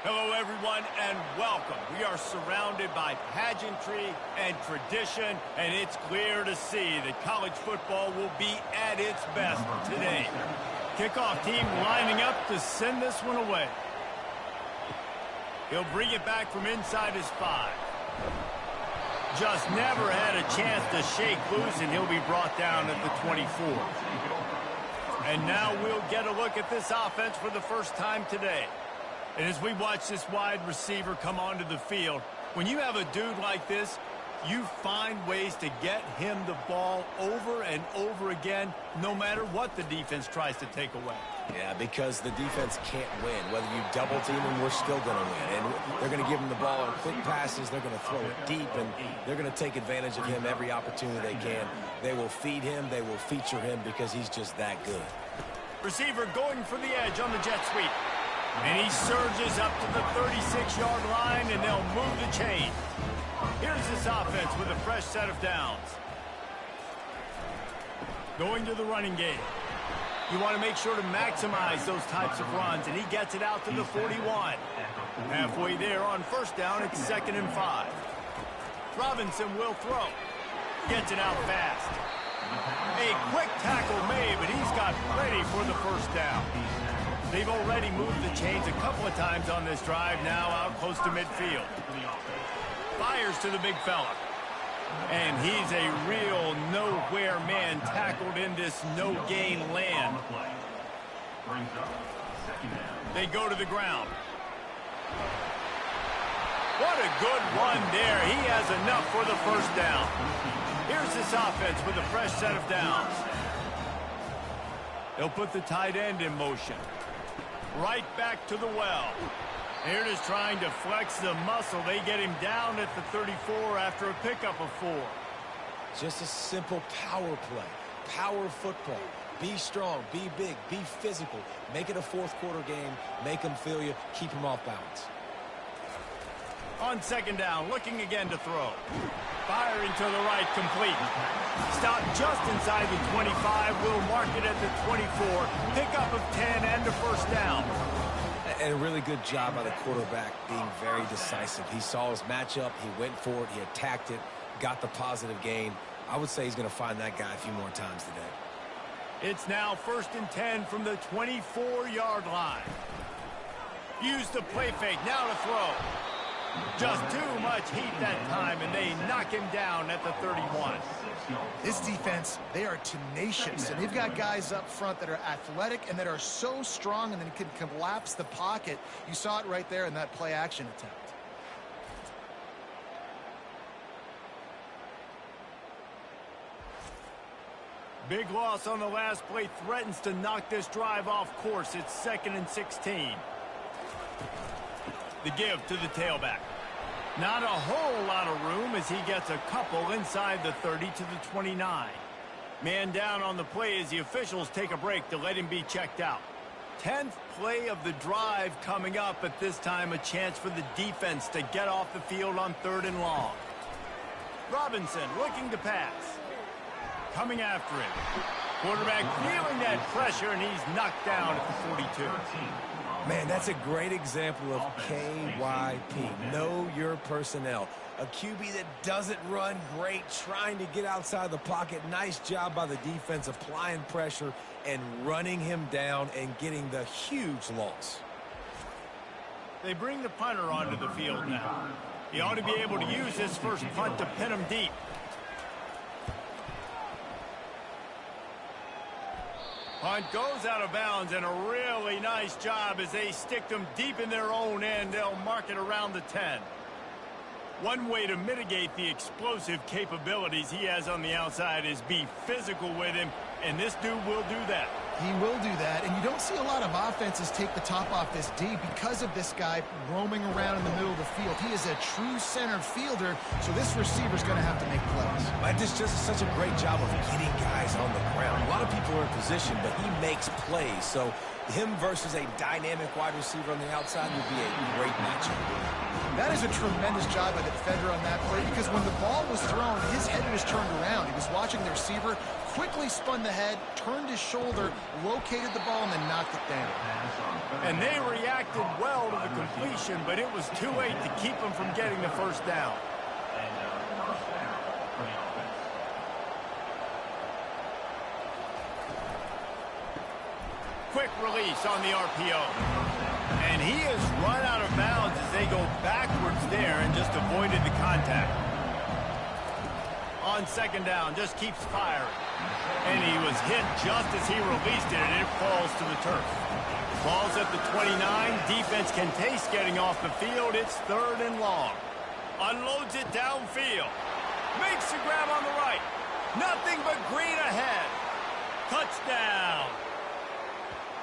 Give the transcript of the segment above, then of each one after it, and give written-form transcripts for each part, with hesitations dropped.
Hello, everyone, and welcome. We are surrounded by pageantry and tradition, and it's clear to see that college football will be at its best today. Kickoff team lining up to send this one away. He'll bring it back from inside his 5. Just never had a chance to shake loose, and he'll be brought down at the 24. And now we'll get a look at this offense for the first time today. And as we watch this wide receiver come onto the field, when you have a dude like this, you find ways to get him the ball over and over again, no matter what the defense tries to take away. Yeah, because the defense can't win. Whether you double team him, we're still going to win. And they're going to give him the ball on quick passes. They're going to throw it deep, and they're going to take advantage of him every opportunity they can. They will feed him. They will feature him because he's just that good. Receiver going for the edge on the jet sweep. And he surges up to the 36-yard line, and they'll move the chain. Here's this offense with a fresh set of downs. Going to the running game. You want to make sure to maximize those types of runs, and he gets it out to the 41. Halfway there on first down, it's 2nd and 5. Robinson will throw. Gets it out fast. A quick tackle made, but he's got plenty for the first down. They've already moved the chains a couple of times on this drive, now out close to midfield. Fires to the big fella. And he's a real nowhere man tackled in this no-gain land. They go to the ground. What a good run there. He has enough for the first down. Here's this offense with a fresh set of downs. They'll put the tight end in motion. Right back to the well. They're just trying to flex the muscle. They get him down at the 34 after a pickup of 4. Just a simple power play. Power football. Be strong, be big, be physical. Make it a fourth-quarter game. Make them feel you. Keep them off balance. On 2nd down, looking again to throw. Firing to the right, complete. Stop just inside the 25. We'll mark it at the 24. Pickup of 10 and a first down. And a really good job by the quarterback being very decisive. He saw his matchup. He went for it. He attacked it. Got the positive gain. I would say he's going to find that guy a few more times today. It's now 1st and 10 from the 24-yard line. Use the play fake. Now to throw. Just too much heat that time, and they knock him down at the 31. This defense, they are tenacious, and they've got guys up front that are athletic and that are so strong and then can collapse the pocket. You saw it right there in that play-action attempt. Big loss on the last play threatens to knock this drive off course. It's 2nd and 16. The give to the tailback. Not a whole lot of room as he gets a couple inside the 30 to the 29. Man down on the play as the officials take a break to let him be checked out. 10th play of the drive coming up, but this time a chance for the defense to get off the field on 3rd and long. Robinson looking to pass. Coming after him. Quarterback feeling that pressure, and he's knocked down at the 42. Man, that's a great example of KYP. Know your personnel. A QB that doesn't run great, trying to get outside the pocket. Nice job by the defense applying pressure and running him down and getting the huge loss. They bring the punter onto the field now. He ought to be able to use his first punt to pin him deep. Punt goes out of bounds, and a really nice job as they stick them deep in their own end. They'll mark it around the 10. One way to mitigate the explosive capabilities he has on the outside is be physical with him, and this dude will do that. He will do that, and you don't see a lot of offenses take the top off this D because of this guy roaming around in the middle of the field. He is a true center fielder, so this receiver's going to have to make plays. This just such a great job of getting guys on the ground. A lot of people are in position, but he makes plays, so him versus a dynamic wide receiver on the outside would be a great matchup. That is a tremendous job by the defender on that play because when the ball was thrown, his head was turned around. He was watching the receiver, quickly spun the head, turned his shoulder, located the ball, and then knocked it down. And they reacted well to the completion, but it was too late to keep them from getting the first down. Quick release on the RPO. And he is run out of bounds as they go backwards there and just avoided the contact. On second down, just keeps firing. And he was hit just as he released it, and it falls to the turf. Ball's at the 29. Defense can taste getting off the field. It's 3rd and long. Unloads it downfield. Makes the grab on the right. Nothing but green ahead. Touchdown.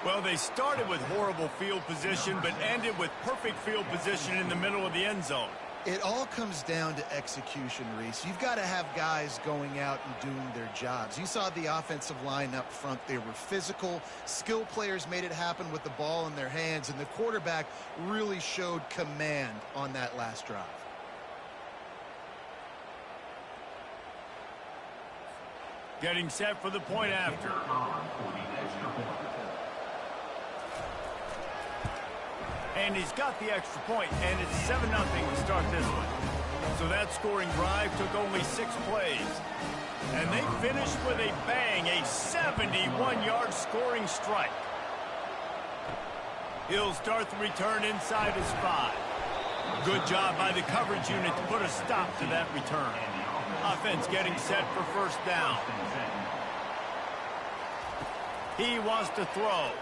Well, they started with horrible field position, but ended with perfect field position in the middle of the end zone. It all comes down to execution, Reese. You've got to have guys going out and doing their jobs. You saw the offensive line up front. They were physical. Skill players made it happen with the ball in their hands, and the quarterback really showed command on that last drive. Getting set for the point after. And he's got the extra point, and it's 7-0 to start this one. So that scoring drive took only 6 plays. And they finished with a bang, a 71-yard scoring strike. He'll start the return inside his 5. Good job by the coverage unit to put a stop to that return. Offense getting set for first down. He wants to throw.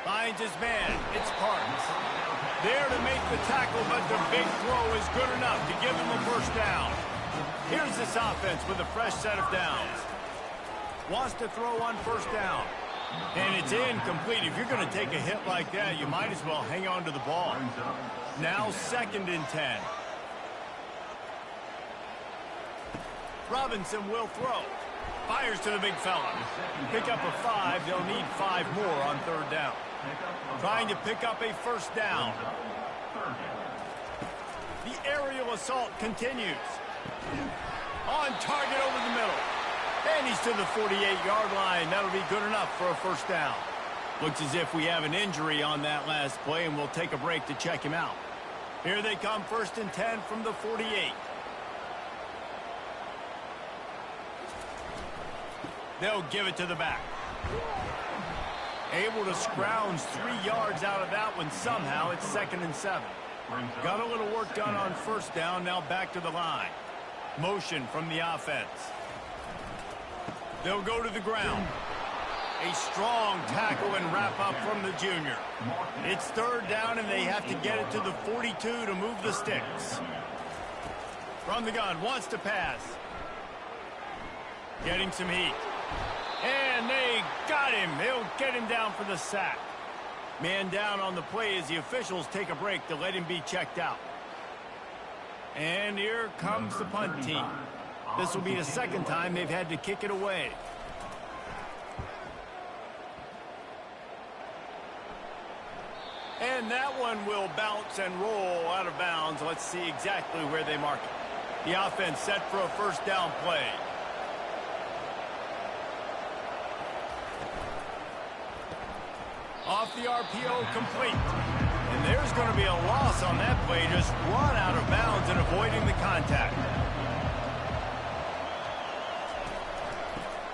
Finds his man. It's Parks. There to make the tackle, but the big throw is good enough to give him a first down. Here's this offense with a fresh set of downs. Wants to throw on first down. And it's incomplete. If you're going to take a hit like that, you might as well hang on to the ball. Now 2nd and 10. Robinson will throw. Fires to the big fella. Pick up a 5. They'll need 5 more on 3rd down. Trying to pick up a first down. The aerial assault continues. On target over the middle. And he's to the 48-yard line. That'll be good enough for a first down. Looks as if we have an injury on that last play, and we'll take a break to check him out. Here they come, 1st and 10 from the 48. They'll give it to the back. Able to scrounge 3 yards out of that one somehow. It's 2nd and 7. Got a little work done on first down. Now back to the line. Motion from the offense. They'll go to the ground. A strong tackle and wrap up from the junior. It's 3rd down, and they have to get it to the 42 to move the sticks. From the gun, wants to pass. Getting some heat. And they got him. They'll get him down for the sack. Man down on the play as the officials take a break to let him be checked out. And here comes the punt team. This will be the 2nd time they've had to kick it away. And that one will bounce and roll out of bounds. Let's see exactly where they mark it. The offense set for a first down play. Off the RPO, complete. And there's going to be a loss on that play. Just run out of bounds and avoiding the contact.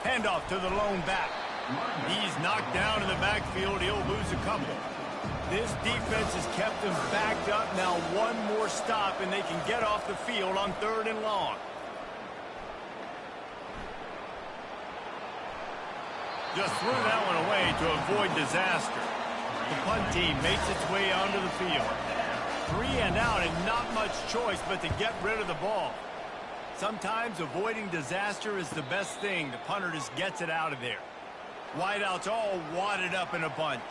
Handoff to the lone back. He's knocked down in the backfield. He'll lose a couple. This defense has kept them backed up. Now 1 more stop, and they can get off the field on 3rd and long. Just threw that one away to avoid disaster. The punt team makes its way onto the field. 3 and out, and not much choice but to get rid of the ball. Sometimes avoiding disaster is the best thing. The punter just gets it out of there. Wideouts all wadded up in a bunch.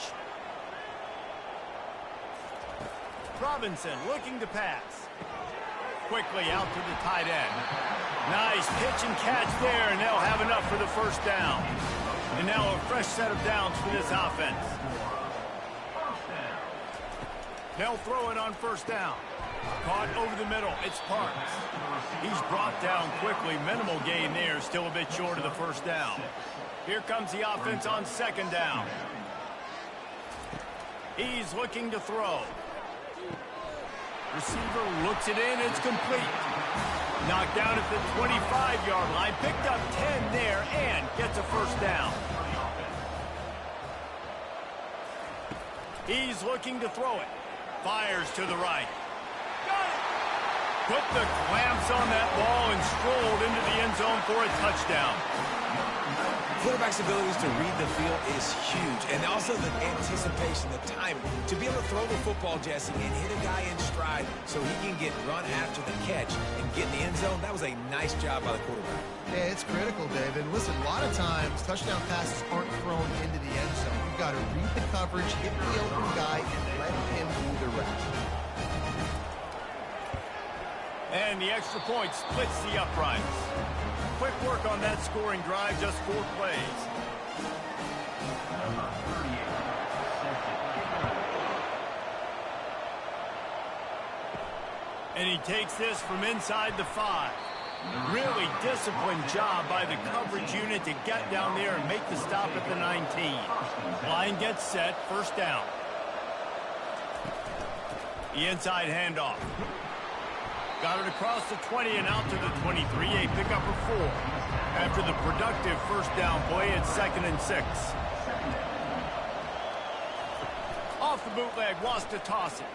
Robinson looking to pass. Quickly out to the tight end. Nice pitch and catch there, and they'll have enough for the first down. And now a fresh set of downs for this offense. They'll throw it on first down. Caught over the middle. It's Parks. He's brought down quickly. Minimal gain there. Still a bit short of the first down. Here comes the offense on 2nd down. He's looking to throw. Receiver looks it in. It's complete. Knocked down at the 25-yard line. Picked up 10 there and gets a first down. He's looking to throw it. Fires to the right. Got it. Put the clamps on that ball and strolled into the end zone for a touchdown. Quarterback's abilities to read the field is huge, and also the anticipation, the timing. To be able to throw the football, Jesse, and hit a guy in stride so he can get run after the catch and get in the end zone, that was a nice job by the quarterback. Yeah, it's critical, David. Listen, a lot of times, touchdown passes aren't thrown into the end zone. You've got to read the coverage, hit the open guy, and let him do the rest. And the extra point splits the uprights. Quick work on that scoring drive, just 4 plays. And he takes this from inside the 5. Really disciplined job by the coverage unit to get down there and make the stop at the 19. Line gets set, first down. The inside handoff. Got it across the 20 and out to the 23, a pickup of 4. After the productive first down play, it's 2nd and 6. Off the bootleg, wants to toss it.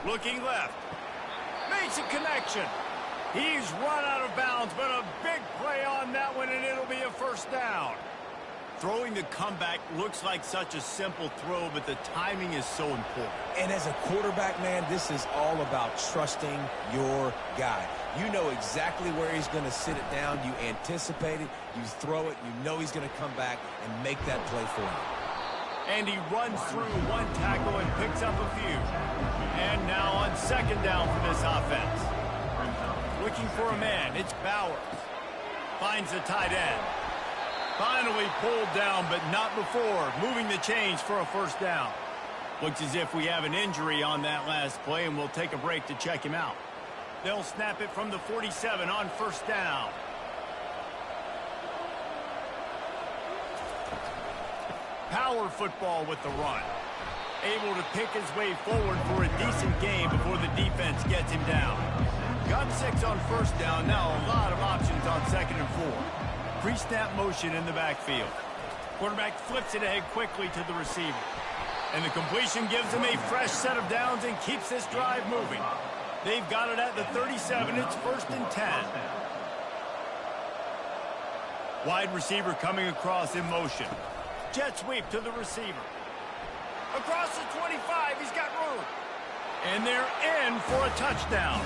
Looking left. Makes a connection. He's run out of bounds, but a big play on that one, and it'll be a first down. Throwing the comeback looks like such a simple throw, but the timing is so important. And as a quarterback, man, this is all about trusting your guy. You know exactly where he's going to sit it down. You anticipate it. You throw it. You know he's going to come back and make that play for you. And he runs through one tackle and picks up a few. And now on second down for this offense. Looking for a man. It's Bowers. Finds the tight end. Finally pulled down, but not before. Moving the chains for a first down. Looks as if we have an injury on that last play, and we'll take a break to check him out. They'll snap it from the 47 on first down. Power football with the run. Able to pick his way forward for a decent gain before the defense gets him down. Got 6 on first down. Now a lot of options on 2nd and 4. Pre-snap motion in the backfield. Quarterback flips it ahead quickly to the receiver. And the completion gives him a fresh set of downs and keeps this drive moving. They've got it at the 37. It's 1st and 10. Wide receiver coming across in motion. Jet sweep to the receiver. Across the 25, he's got room. And they're in for a touchdown.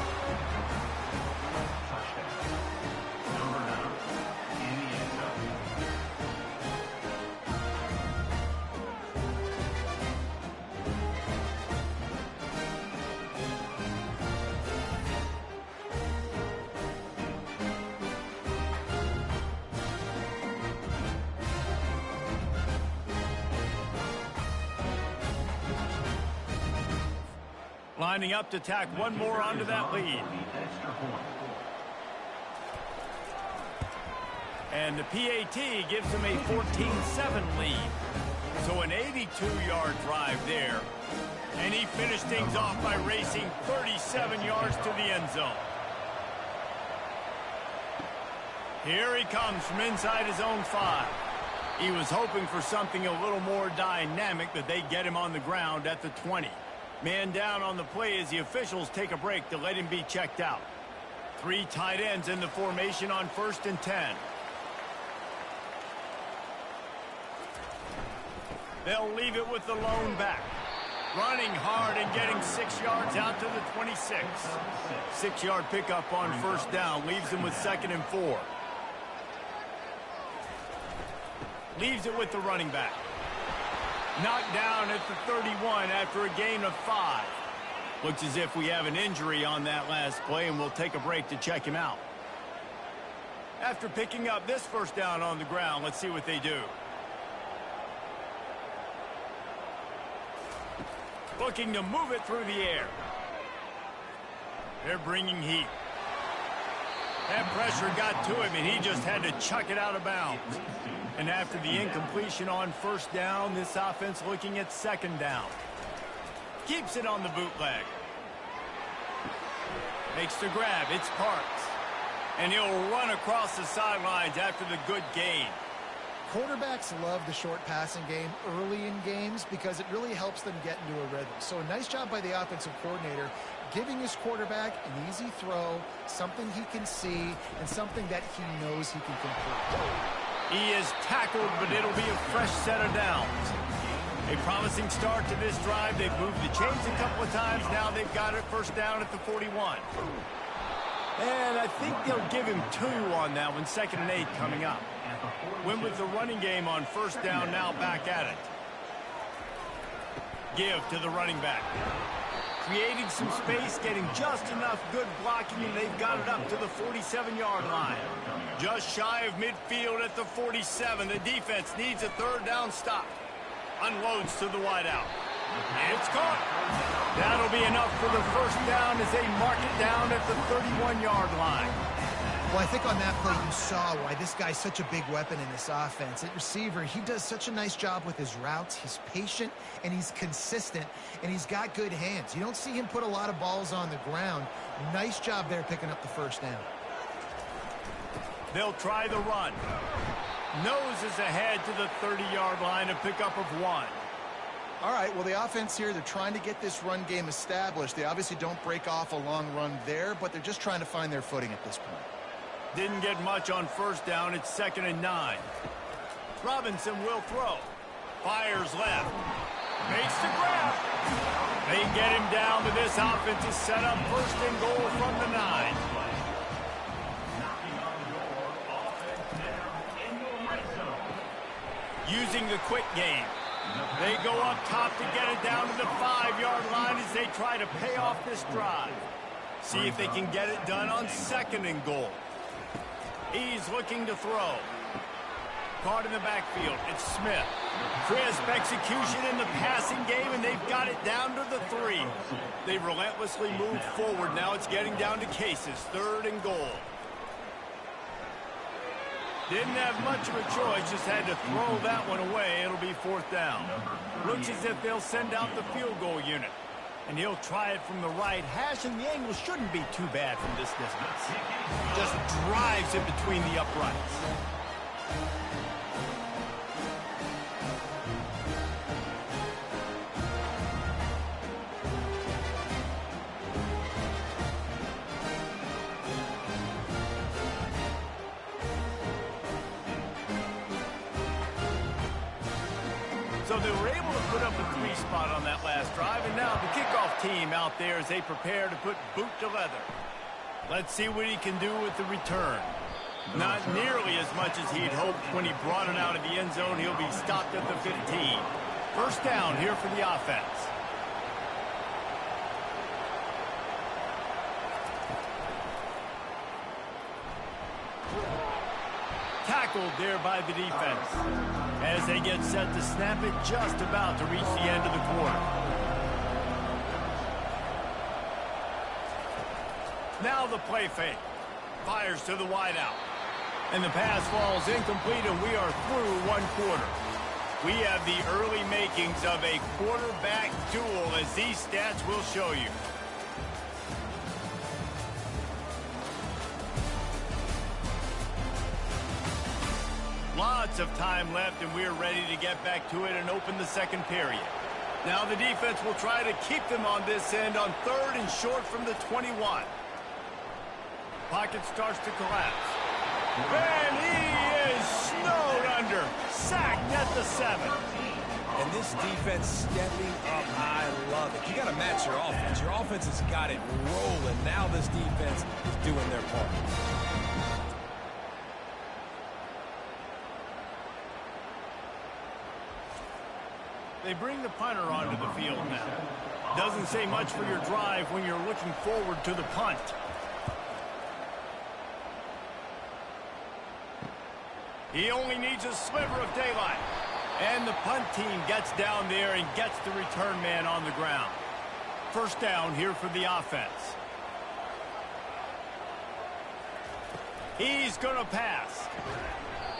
Lining up to tack one more onto that lead. And the PAT gives him a 14-7 lead. So an 82-yard drive there. And he finished things off by racing 37 yards to the end zone. Here he comes from inside his own 5. He was hoping for something a little more dynamic, but they get him on the ground at the 20. Man down on the play as the officials take a break to let him be checked out. 3 tight ends in the formation on 1st and 10. They'll leave it with the lone back. Running hard and getting 6 yards out to the 26. 6-yard pickup on first down. Leaves him with 2nd and 4. Leaves it with the running back. Knocked down at the 31 after a gain of 5. Looks as if we have an injury on that last play, and we'll take a break to check him out. After picking up this first down on the ground, let's see what they do. Looking to move it through the air. They're bringing heat. That pressure got to him, and he just had to chuck it out of bounds. And after the incompletion on first down, this offense looking at second down. Keeps it on the bootleg. Makes the grab. It's Parks. And he'll run across the sidelines after the good gain. Quarterbacks love the short passing game early in games because it really helps them get into a rhythm. So a nice job by the offensive coordinator giving his quarterback an easy throw, something he can see, and something that he knows he can complete. He is tackled, but it'll be a fresh set of downs. A promising start to this drive. They've moved the chains a couple of times. Now they've got it first down at the 41. And I think they'll give him 2 on that one, 2nd and 8 coming up. Win with the running game on first down, now back at it. Give to the running back. Creating some space, getting just enough good blocking, and they've got it up to the 47-yard line. Just shy of midfield at the 47. The defense needs a 3rd down stop. Unloads to the wideout. It's caught. That'll be enough for the first down as they mark it down at the 31-yard line. Well, I think on that play you saw why this guy's such a big weapon in this offense. At receiver, he does such a nice job with his routes. He's patient, and he's consistent, and he's got good hands. You don't see him put a lot of balls on the ground. Nice job there picking up the first down. They'll try the run. Noses ahead to the 30-yard line, a pickup of 1. All right, well, the offense here, they're trying to get this run game established. They obviously don't break off a long run there, but they're just trying to find their footing at this point. Didn't get much on first down. It's 2nd and 9. Robinson will throw. Fires left. Makes the grab. They get him down, but this offense is set up 1st and goal from the 9. Using the quick game. They go up top to get it down to the 5-yard line as they try to pay off this drive. See if they can get it done on 2nd and goal. He's looking to throw. Caught in the backfield. It's Smith. Crisp execution in the passing game, and they've got it down to the 3. They relentlessly move forward. Now it's getting down to Cases. 3rd and goal. Didn't have much of a choice, just had to throw that one away. It'll be 4th down. Looks as if they'll send out the field goal unit. And he'll try it from the right hash, and the angle shouldn't be too bad from this distance. Just drives it between the uprights. So they were able to put up a 3 spot on that last drive, and now the kickoff team out there as they prepare to put boot to leather. Let's see what he can do with the return. Not nearly as much as he'd hoped when he brought it out of the end zone. He'll be stopped at the 15. First down here for the offense. Tackled there by the defense. As they get set to snap it, just about to reach the end of the quarter. Now the play fake. Fires to the wideout. And the pass falls incomplete, and we are through 1 quarter. We have the early makings of a quarterback duel, as these stats will show you. Lots of time left, and we're ready to get back to it and open the 2nd period. Now the defense will try to keep them on this end on 3rd and short from the 21. Pocket starts to collapse. And he is snowed under. Sacked at the 7. And this defense stepping up, I love it. You got to match your offense. Your offense has got it rolling. Now this defense is doing their part. They bring the punter onto the field now. Doesn't say much for your drive when you're looking forward to the punt. He only needs a sliver of daylight. And the punt team gets down there and gets the return man on the ground. First down here for the offense. He's going to pass.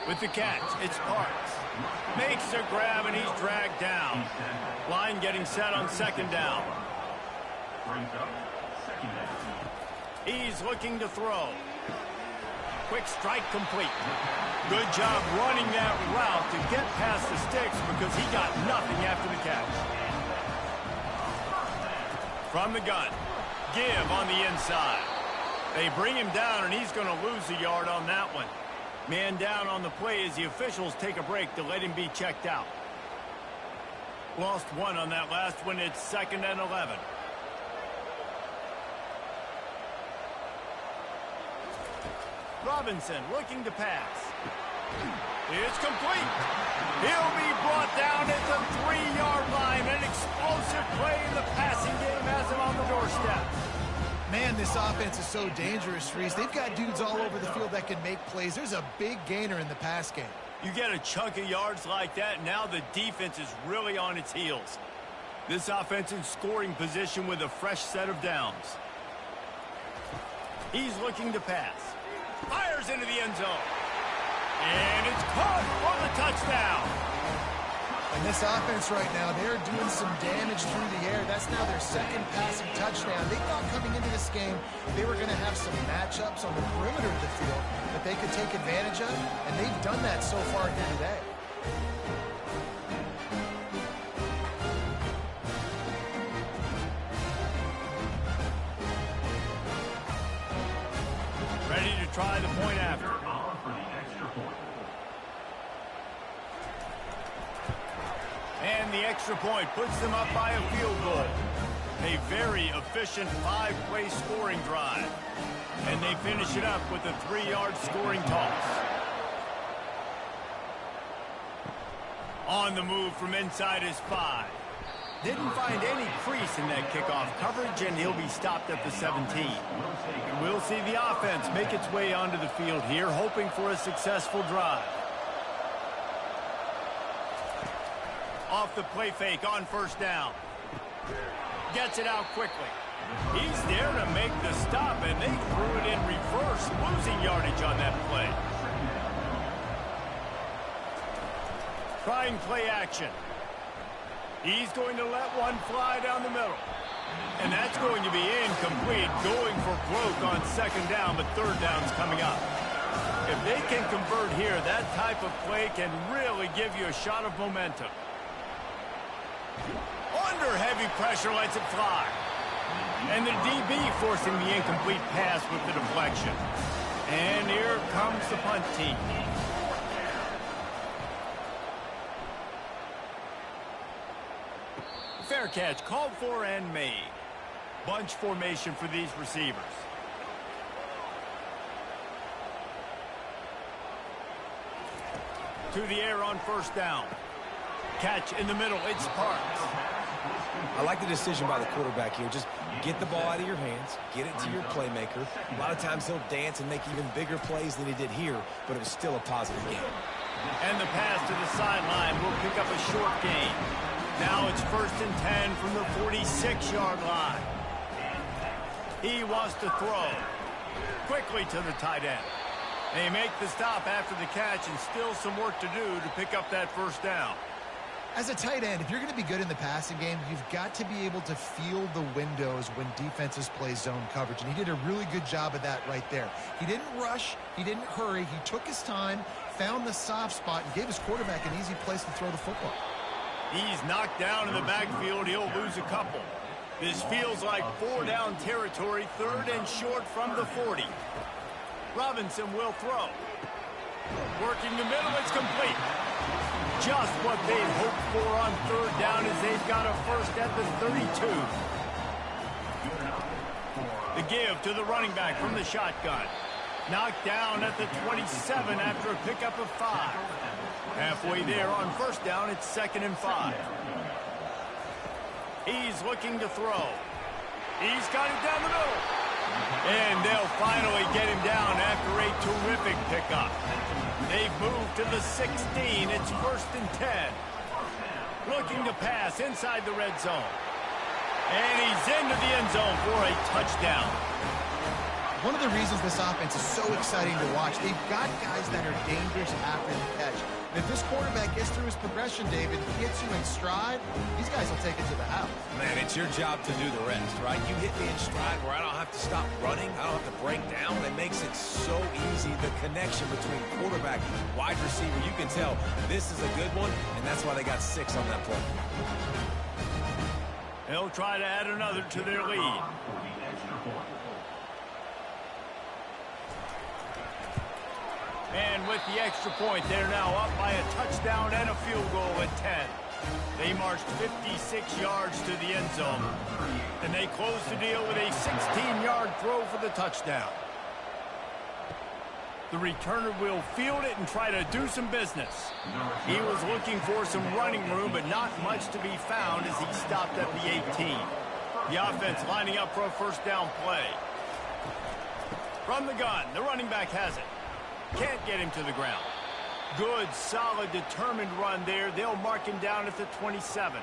With the catch, it's Parks. Makes a grab, and he's dragged down. Line getting set on second down. He's looking to throw. Quick strike complete. Good job running that route to get past the sticks because he got nothing after the catch. From the gun, give on the inside. They bring him down, and he's going to lose a yard on that one. Man down on the play as the officials take a break to let him be checked out. Lost one on that last one. It's 2nd and 11. Robinson looking to pass. It's complete. He'll be brought down at the 3-yard line. An explosive play in the passing game has him on the doorstep. Man, this offense is so dangerous, Reese. They've got dudes all over the field that can make plays. There's a big gainer in the pass game. You get a chunk of yards like that, now the defense is really on its heels. This offense in scoring position with a fresh set of downs. He's looking to pass. Fires into the end zone. And it's caught for the touchdown. And this offense right now, they're doing some damage through the air. That's now their second passing touchdown. They thought coming into this game they were going to have some matchups on the perimeter of the field that they could take advantage of, and they've done that so far here today. Ready to try the point after. And the extra point puts them up by a field goal. A very efficient 5-play scoring drive. And they finish it up with a 3-yard scoring toss. On the move from inside his 5. Didn't find any crease in that kickoff coverage, and he'll be stopped at the 17. We'll see the offense make its way onto the field here, hoping for a successful drive. Off the play fake on first down. Gets it out quickly. He's there to make the stop, and they threw it in reverse, losing yardage on that play. Trying play action. He's going to let one fly down the middle. And that's going to be incomplete, going for broke on second down, but third down's coming up. If they can convert here, that type of play can really give you a shot of momentum. Under heavy pressure, lets it fly. And the DB forcing the incomplete pass with the deflection. And here comes the punt team. Fair catch called for and made. Bunch formation for these receivers. To the air on first down. Catch in the middle, it's Parks. I like the decision by the quarterback here. Just get the ball out of your hands, get it to your playmaker. A lot of times he'll dance and make even bigger plays than he did here, but it was still a positive game. And the pass to the sideline will pick up a short gain. Now it's 1st and 10 from the 46-yard line. He wants to throw. Quickly to the tight end. They make the stop after the catch, and still some work to do to pick up that first down. As a tight end, if you're going to be good in the passing game, you've got to be able to feel the windows when defenses play zone coverage, and he did a really good job of that right there. He didn't rush, he didn't hurry, he took his time, found the soft spot, and gave his quarterback an easy place to throw the football. He's knocked down in the backfield. He'll lose a couple. This feels like 4-down territory, 3rd and short from the 40. Robinson will throw. Working the middle, it's complete. Just what they'd hoped for on 3rd down as they've got a first at the 32. The give to the running back from the shotgun. Knocked down at the 27 after a pickup of 5. Halfway there on first down, it's 2nd and 5. He's looking to throw. He's got it down the middle. And they'll finally get him down after a terrific pickup. They've moved to the 16. It's 1st and 10. Looking to pass inside the red zone. And he's into the end zone for a touchdown. One of the reasons this offense is so exciting to watch, they've got guys that are dangerous after the catch. And if this quarterback gets through his progression, David, he gets you in stride, these guys will take it to the house. Man, it's your job to do the rest, right? You hit me in stride where I don't have to stop running. I don't have to break down. It makes it so easy. The connection between quarterback and wide receiver, you can tell this is a good one, and that's why they got 6 on that play. They'll try to add another to their lead. And with the extra point, they're now up by a touchdown and a field goal at 10. They marched 56 yards to the end zone, and they closed the deal with a 16-yard throw for the touchdown. The returner will field it and try to do some business. He was looking for some running room, but not much to be found as he stopped at the 18. The offense lining up for a first down play. From the gun, the running back has it. Can't get him to the ground. Good, solid, determined run there. They'll mark him down at the 27.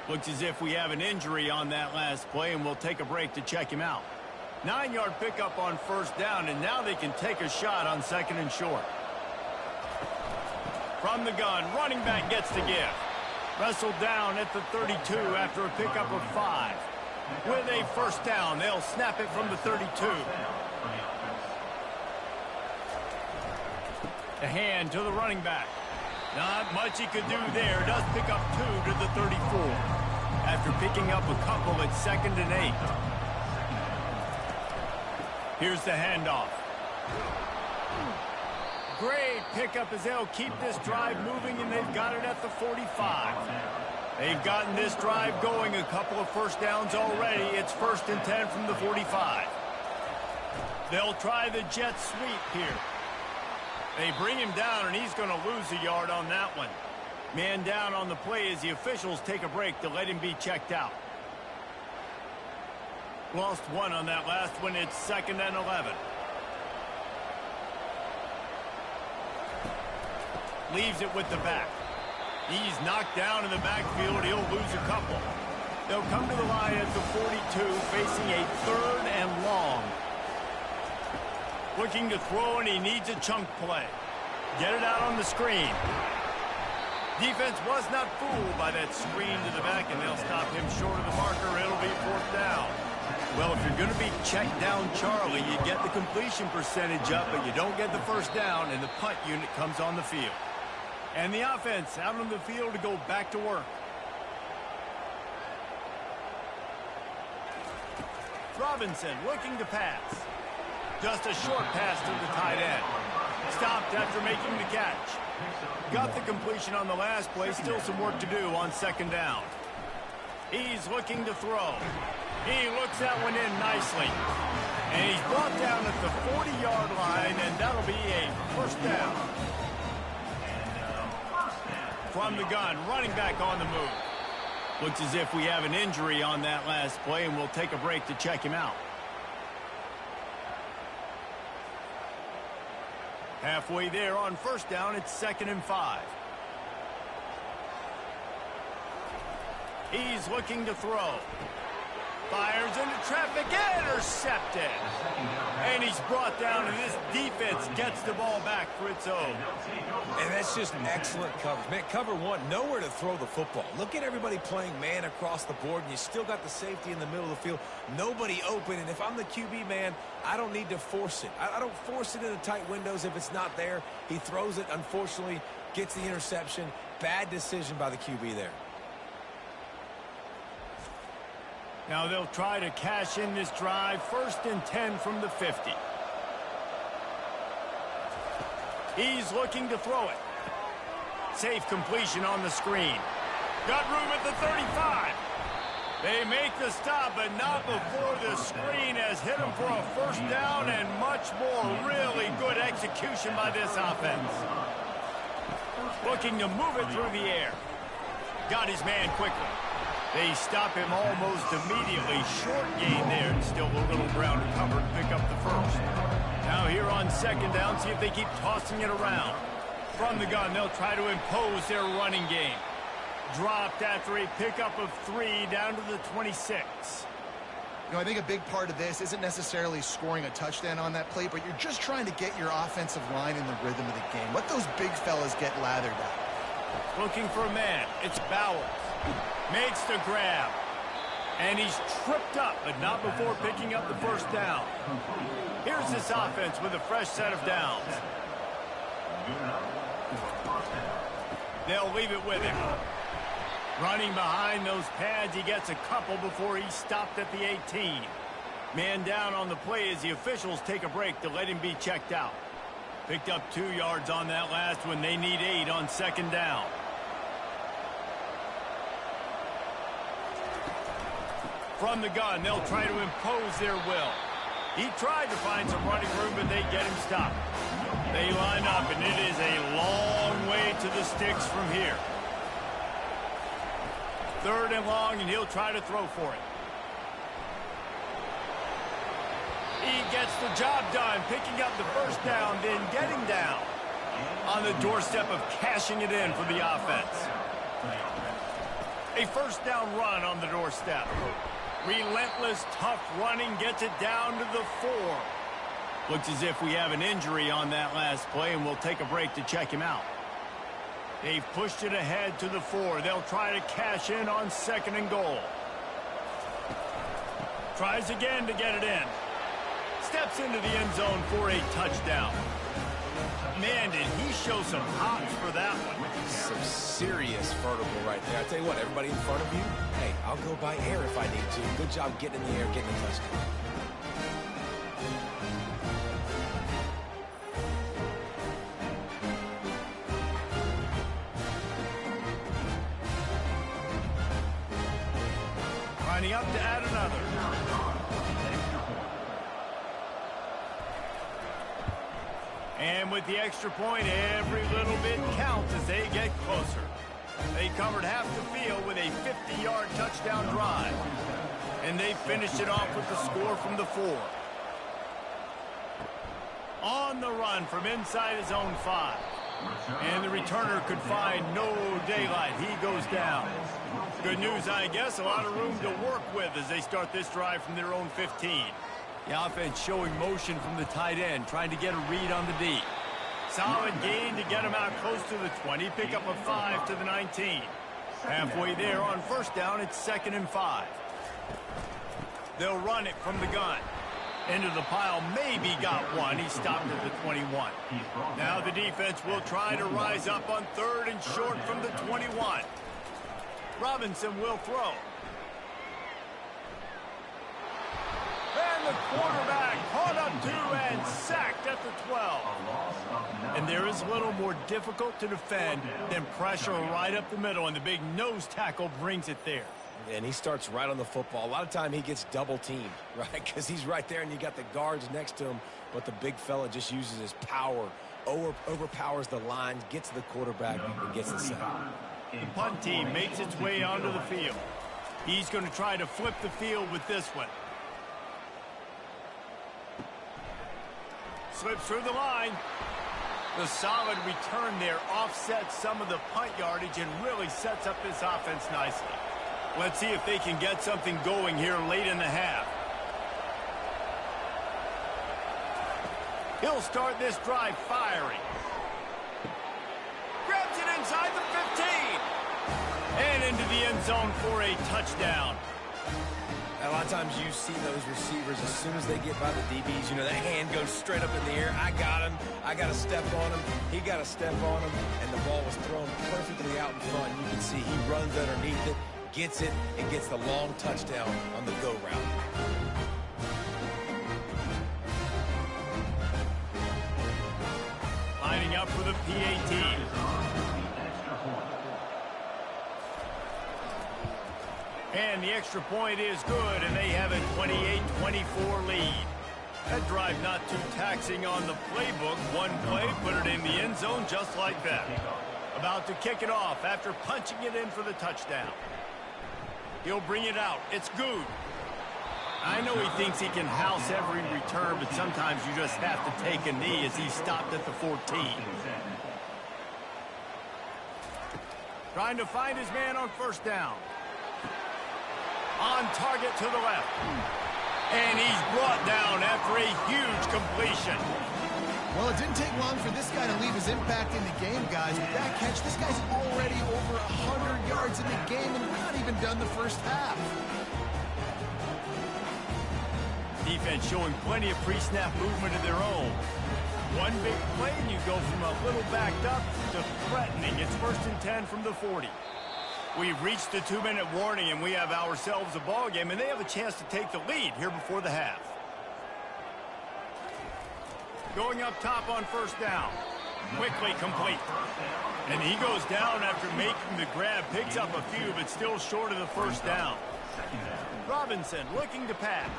Looks as if we have an injury on that last play, and we'll take a break to check him out. 9-yard pickup on first down, and now they can take a shot on second and short. From the gun, running back gets to give. Wrestled down at the 32 after a pickup of 5. With a first down, they'll snap it from the 32. The hand to the running back. Not much he could do there. Does pick up 2 to the 34. After picking up a couple at 2nd and 8. Here's the handoff. Great pickup as they'll keep this drive moving, and they've got it at the 45. They've gotten this drive going, a couple of first downs already. It's 1st and 10 from the 45. They'll try the jet sweep here. They bring him down, and he's going to lose a yard on that one. Man down on the play as the officials take a break to let him be checked out. Lost 1 on that last one. It's 2nd and 11. Leaves it with the back. He's knocked down in the backfield. He'll lose a couple. They'll come to the line at the 42, facing a 3rd and long. Looking to throw, and he needs a chunk play. Get it out on the screen. Defense was not fooled by that screen to the back, and they'll stop him short of the marker. It'll be 4th down. Well, if you're going to be checked down, Charlie, you get the completion percentage up, but you don't get the first down, and the punt unit comes on the field. And the offense out on the field to go back to work. Robinson looking to pass. Just a short pass to the tight end. Stopped after making the catch. Got the completion on the last play. Still some work to do on 2nd down. He's looking to throw. He looks that one in nicely. And he's brought down at the 40-yard line, and that'll be a first down. From the gun, running back on the move. Looks as if we have an injury on that last play, and we'll take a break to check him out. Halfway there on first down, it's 2nd and 5. He's looking to throw. Fires into traffic, intercepted. And he's brought down, and this defense gets the ball back for its own. And that's just excellent coverage. Man, cover 1, nowhere to throw the football. Look at everybody playing man across the board, and you still got the safety in the middle of the field. Nobody open, and if I'm the QB, man, I don't need to force it. I don't force it into tight windows if it's not there. He throws it, unfortunately, gets the interception. Bad decision by the QB there. Now they'll try to cash in this drive. 1st and 10 from the 50. He's looking to throw it. Safe completion on the screen. Got room at the 35. They make the stop, but not before the screen has hit him for a first down, and much more. Really good execution by this offense. Looking to move it through the air. Got his man quickly. They stop him almost immediately. Short gain there, and still a little ground to cover to pick up the first. Now here on 2nd down, see if they keep tossing it around. From the gun, they'll try to impose their running game. Dropped after a pickup of 3 down to the 26. You know, I think a big part of this isn't necessarily scoring a touchdown on that play, but you're just trying to get your offensive line in the rhythm of the game. Let those big fellas get lathered out. Looking for a man. It's Bowers. Makes the grab. And he's tripped up, but not before picking up the first down. Here's this offense with a fresh set of downs. They'll leave it with him. Running behind those pads, he gets a couple before he stopped at the 18. Man down on the play as the officials take a break to let him be checked out. Picked up 2 yards on that last one. They need 8 on second down. From the gun, they'll try to impose their will. He tried to find some running room, but they get him stopped. They line up, and it is a long way to the sticks from here. 3rd and long, and he'll try to throw for it. He gets the job done, picking up the first down, then getting down. On the doorstep of cashing it in for the offense. A first down run on the doorstep. Relentless, tough running gets it down to the 4. Looks as if we have an injury on that last play, and we'll take a break to check him out. They've pushed it ahead to the 4. They'll try to cash in on 2nd and goal. Tries again to get it in. Steps into the end zone for a touchdown. Man, did he show some hops for that one. Some serious vertical right there. I tell you what, everybody in front of you, hey, I'll go by air if I need to. Good job getting in the air, getting a touchdown. Lining up to add another. And with the extra point, every little bit counts as they get closer. They covered half the field with a 50-yard touchdown drive. And they finished it off with the score from the 4. On the run from inside his own 5. And the returner could find no daylight. He goes down. Good news, I guess. A lot of room to work with as they start this drive from their own 15. The offense showing motion from the tight end, trying to get a read on the D. Solid gain to get him out close to the 20. Pick up a 5 to the 19. Halfway there on first down, it's 2nd and 5. They'll run it from the gun. Into the pile, maybe got one. He stopped at the 21. Now the defense will try to rise up on 3rd and short from the 21. Robinson will throw. And the quarterback caught up 2 and sacked at the 12. And there is a little more difficult to defend than pressure right up the middle, and the big nose tackle brings it there. And he starts right on the football. A lot of time he gets double teamed, right? Because he's right there and you got the guards next to him, but the big fella just uses his power, overpowers the line, gets to the quarterback, and gets the sack. The punt team makes its way onto the field. He's going to try to flip the field with this one. Slips through the line. The solid return there offsets some of the punt yardage and really sets up this offense nicely. Let's see if they can get something going here late in the half. He'll start this drive firing. Grabs it inside the 15. And into the end zone for a touchdown. A lot of times you see those receivers, as soon as they get by the DBs, you know, that hand goes straight up in the air. I got him. I got to step on him. He got to step on him. And the ball was thrown perfectly out in front. You can see he runs underneath it, gets it, and gets the long touchdown on the go route. Lining up for the PAT. And the extra point is good, and they have a 28-24 lead. That drive not too taxing on the playbook. One play, put it in the end zone just like that. About to kick it off after punching it in for the touchdown. He'll bring it out. It's good. I know he thinks he can house every return, but sometimes you just have to take a knee as he stopped at the 14. Trying to find his man on first down. On target to the left. And he's brought down after a huge completion. Well, it didn't take long for this guy to leave his impact in the game, guys. With that catch, this guy's already over 100 yards in the game and not even done the first half. Defense showing plenty of pre-snap movement of their own. One big play, and you go from a little backed up to threatening. It's 1st and 10 from the 40. We've reached the 2-minute warning, and we have ourselves a ball game, and they have a chance to take the lead here before the half. Going up top on 1st down. Quickly complete. And he goes down after making the grab. Picks up a few, but still short of the 1st down. Robinson looking to pass.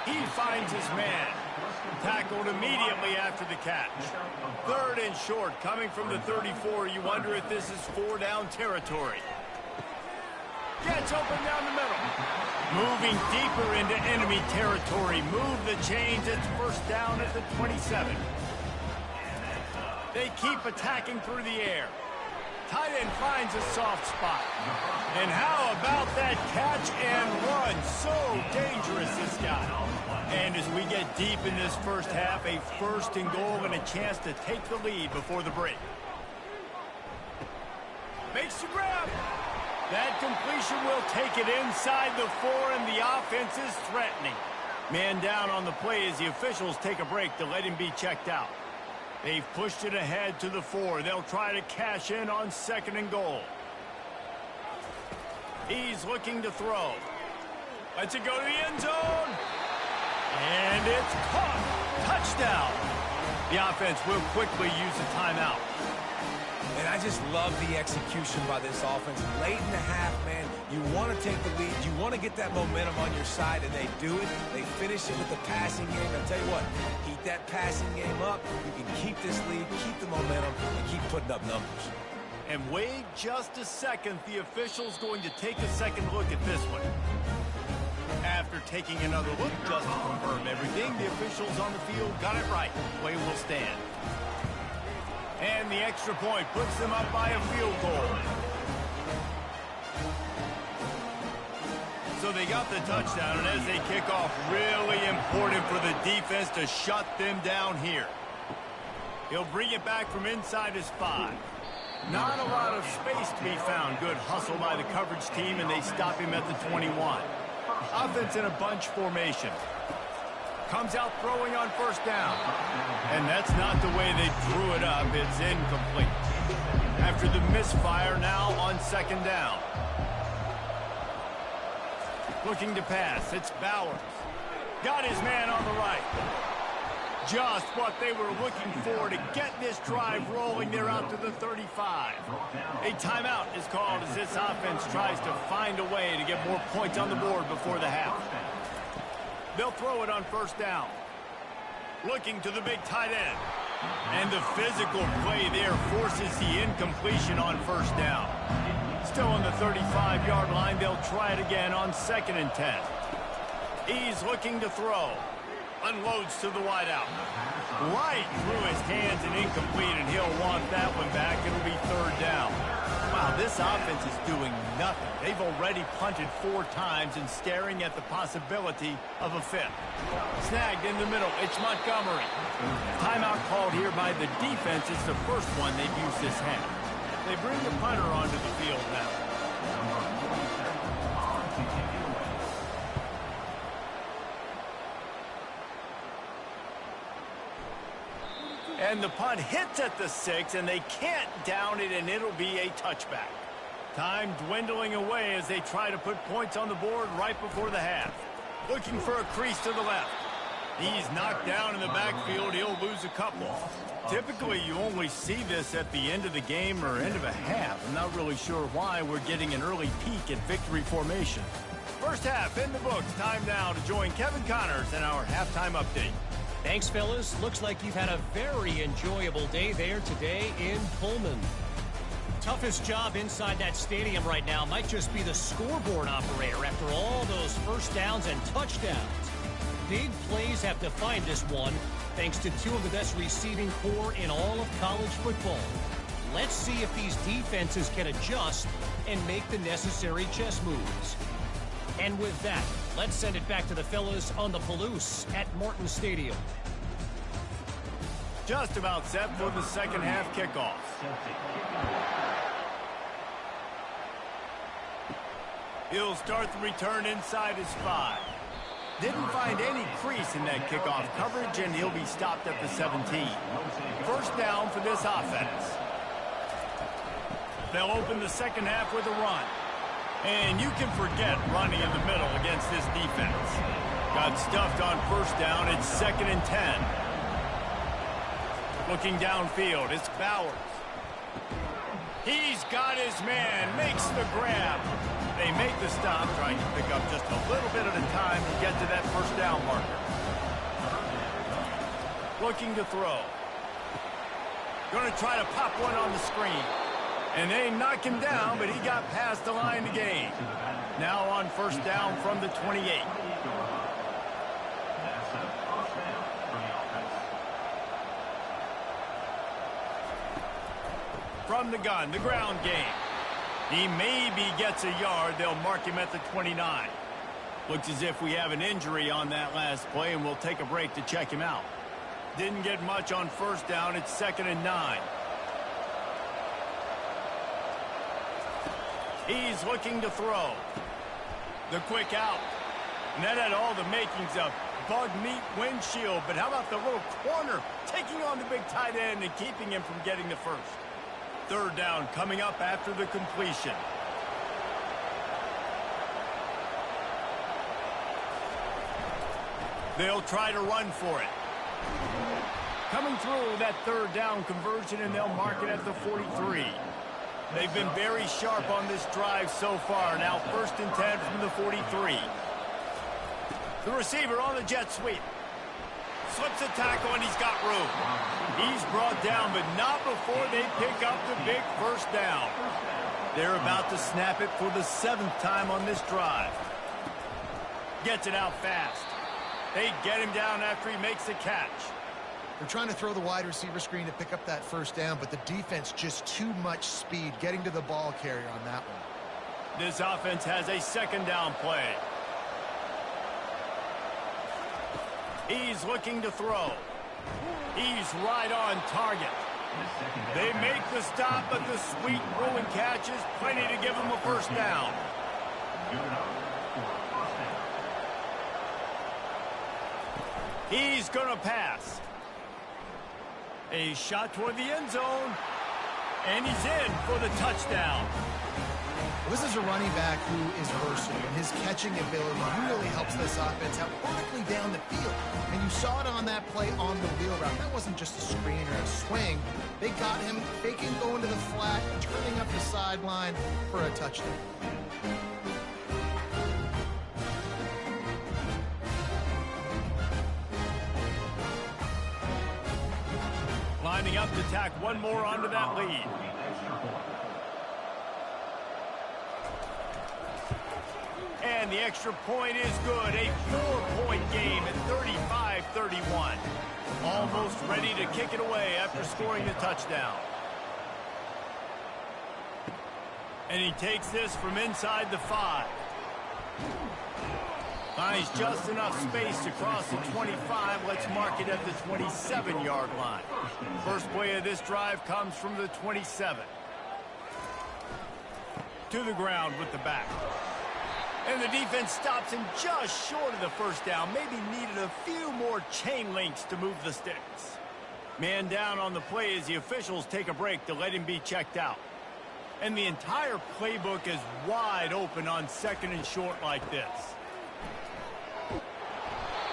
He finds his man. Tackled immediately after the catch. 3rd and short coming from the 34. You wonder if this is 4-down territory. Gets open down the middle. Moving deeper into enemy territory. Move the chains. It's 1st down at the 27. They keep attacking through the air. Tight end finds a soft spot. And how about that catch and run? So dangerous, this guy. And as we get deep in this first half, a 1st and goal and a chance to take the lead before the break. Makes the grab. That completion will take it inside the 4, and the offense is threatening. Man down on the play as the officials take a break to let him be checked out. They've pushed it ahead to the 4. They'll try to cash in on 2nd and goal. He's looking to throw. Lets it go to the end zone. And it's caught. Touchdown. The offense will quickly use a timeout. And I just love the execution by this offense. Late in the half, man, you want to take the lead. You want to get that momentum on your side, and they do it. They finish it with the passing game. I'll tell you what, keep that passing game up. You can keep this lead, keep the momentum, and keep putting up numbers. And wait just a second. The official's going to take a second look at this one. After taking another look just to confirm everything, the officials on the field got it right. Play will stand. And the extra point puts them up by a field goal. So they got the touchdown, and as they kick off, really important for the defense to shut them down here. He'll bring it back from inside his 5. Not a lot of space to be found. Good hustle by the coverage team, and they stop him at the 21. Offense in a bunch formation. Comes out throwing on 1st down. And that's not the way they drew it up. It's incomplete. After the misfire, now on 2nd down. Looking to pass. It's Bowers. Got his man on the right. Just what they were looking for to get this drive rolling. They're out to the 35. A timeout is called as this offense tries to find a way to get more points on the board before the half. They'll throw it on 1st down. Looking to the big tight end. And the physical play there forces the incompletion on 1st down. Still on the 35-yard line. They'll try it again on 2nd and 10. He's looking to throw. Unloads to the wideout. Right through his hands and incomplete, and he'll want that one back. It'll be 3rd down. Wow, this offense is doing nothing. They've already punted 4 times and staring at the possibility of a 5th. Snagged in the middle. It's Montgomery. Timeout called here by the defense. It's the first one they've used this half. They bring the punter onto the field now. And the punt hits at the 6, and they can't down it, and it'll be a touchback. Time dwindling away as they try to put points on the board right before the half. Looking for a crease to the left. He's knocked down in the backfield. He'll lose a couple. Typically, you only see this at the end of the game or end of a half. I'm not really sure why we're getting an early peek at victory formation. First half in the books. Time now to join Kevin Connors in our halftime update. Thanks, fellas. Looks like you've had a very enjoyable day there today in Pullman. Toughest job inside that stadium right now might just be the scoreboard operator after all those first downs and touchdowns. Big plays have defined this one, thanks to 2 of the best receiving corps in all of college football. Let's see if these defenses can adjust and make the necessary chess moves. And with that, let's send it back to the fellas on the Palouse at Morton Stadium. Just about set for the second half kickoff. He'll start the return inside his 5. Didn't find any crease in that kickoff coverage, and he'll be stopped at the 17. First down for this offense. They'll open the second half with a run. And you can forget running in the middle against this defense. Got stuffed on first down. It's 2nd and 10. Looking downfield, it's Bowers. He's got his man, makes the grab. They make the stop, trying to pick up just a little bit at a time to get to that first down marker. Looking to throw. Going to try to pop one on the screen. And they knock him down, but he got past the line to gain. Now on first down from the 28. From the gun, the ground game. He maybe gets a yard. They'll mark him at the 29. Looks as if we have an injury on that last play, and we'll take a break to check him out. Didn't get much on first down. It's 2nd and 9. He's looking to throw. The quick out. And that had all the makings of bug meat windshield. But how about the little corner taking on the big tight end and keeping him from getting the first? Third down coming up after the completion. They'll try to run for it. Coming through that third down conversion, and they'll mark it at the 43. They've been very sharp on this drive so far. Now 1st and 10 from the 43. The receiver on the jet sweep. Slips a tackle, and he's got room. He's brought down, but not before they pick up the big first down. They're about to snap it for the 7th time on this drive. Gets it out fast. They get him down after he makes the catch. They're trying to throw the wide receiver screen to pick up that first down, but the defense just too much speed getting to the ball carrier on that one. This offense has a 2nd down play. He's looking to throw. He's right on target. They make the stop, but the sweet Bruin catch is plenty to give him a first down. He's going to pass. A shot toward the end zone. And he's in for the touchdown. This is a running back who is versatile, and his catching ability really helps this offense out vertically down the field. And you saw it on that play on the wheel route. That wasn't just a screen or a swing. They got him faking going to the flat, turning up the sideline for a touchdown. Lining up to tack one more onto that lead. And the extra point is good. A 4-point game at 35-31. Almost ready to kick it away after scoring the touchdown. And he takes this from inside the 5. Finds just enough space to cross the 25. Let's mark it at the 27-yard line. First play of this drive comes from the 27. To the ground with the back. And the defense stops him just short of the first down. Maybe needed a few more chain links to move the sticks. Man down on the play as the officials take a break to let him be checked out. And the entire playbook is wide open on 2nd and short like this.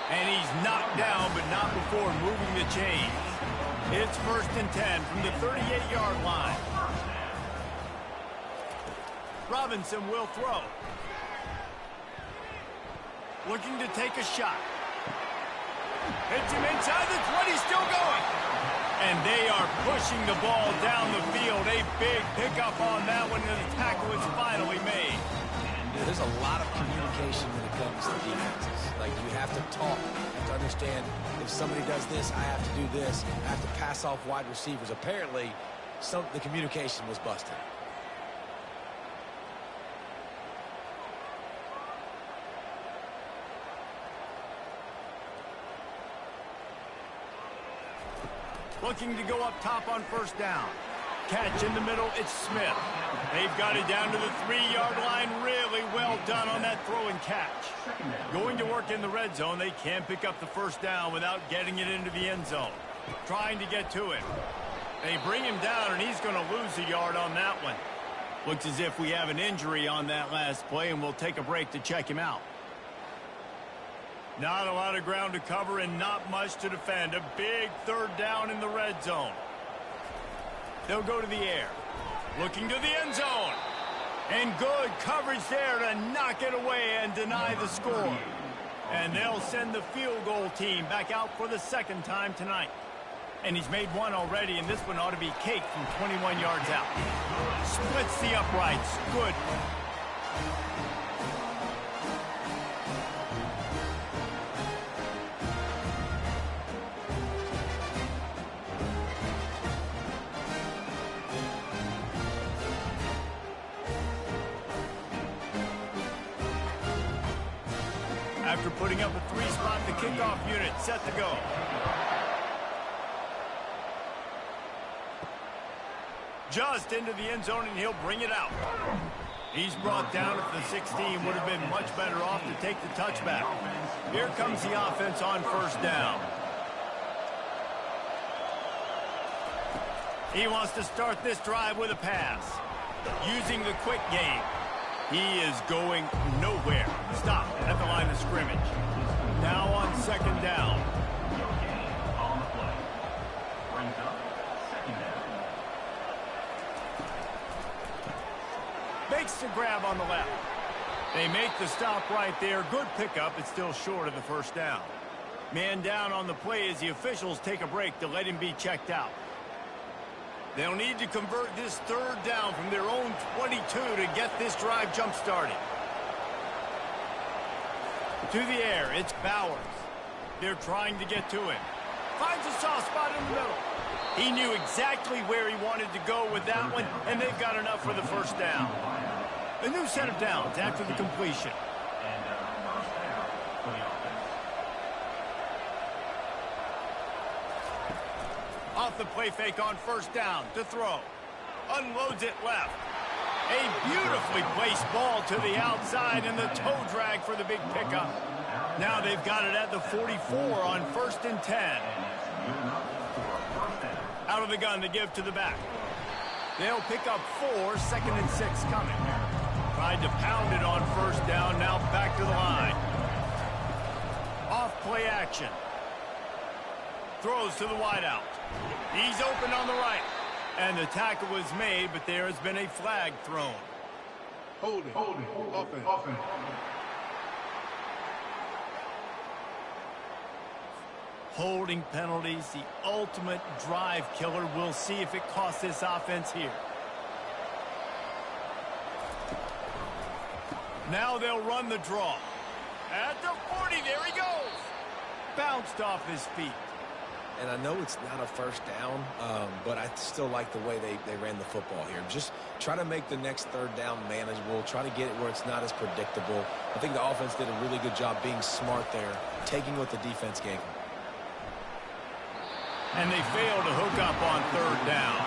And he's knocked down, but not before moving the chains. It's 1st and 10 from the 38-yard line. Robinson will throw. Looking to take a shot. Hits him inside the 20, still going. And they are pushing the ball down the field. A big pickup on that one, and the tackle is finally made. Yeah, there's a lot of communication when it comes to defenses. Like, you have to talk. You have to understand if somebody does this, I have to do this. I have to pass off wide receivers. Apparently, the communication was busted. Looking to go up top on first down. Catch in the middle, it's Smith. They've got it down to the 3-yard line. Really well done on that throw and catch. Going to work in the red zone. They can pick up the first down without getting it into the end zone. Trying to get to him. They bring him down, and he's going to lose a yard on that one. Looks as if we have an injury on that last play, and we'll take a break to check him out. Not a lot of ground to cover and not much to defend. A big third down in the red zone. They'll go to the air. Looking to the end zone. And good coverage there to knock it away and deny the score. And they'll send the field goal team back out for the second time tonight. And he's made one already, and this one ought to be cake from 21 yards out. Splits the uprights. Good. After putting up a 3-spot, the kickoff unit set to go. Just into the end zone, and he'll bring it out. He's brought down at the 16. Would have been much better off to take the touchback. Here comes the offense on first down. He wants to start this drive with a pass. Using the quick game. He is going nowhere. Stop at the line of scrimmage. Now on second down. Makes the grab on the left. They make the stop right there. Good pickup. It's still short of the first down. Man down on the play as the officials take a break to let him be checked out. They'll need to convert this third down from their own 22 to get this drive jump-started. To the air, it's Bowers. They're trying to get to him. Finds a soft spot in the middle. He knew exactly where he wanted to go with that one, and they've got enough for the first down. A new set of downs after the completion. Off the play fake on first down to throw. Unloads it left. A beautifully placed ball to the outside and the toe drag for the big pickup. Now they've got it at the 44 on 1st and 10. Out of the gun to give to the back. They'll pick up 4, 2nd and 6 coming. Tried to pound it on first down, now back to the line. Off play action. Throws to the wideout. He's open on the right. And the tackle was made, but there has been a flag thrown. Holding. Offense. Holding penalties, the ultimate drive killer. We'll see if it costs this offense here. Now they'll run the draw. At the 40, there he goes. Bounced off his feet. And I know it's not a first down, but I still like the way they ran the football here. Just try to make the next third down manageable. Try to get it where it's not as predictable. I think the offense did a really good job being smart there, taking what the defense gave them. And they fail to hook up on third down.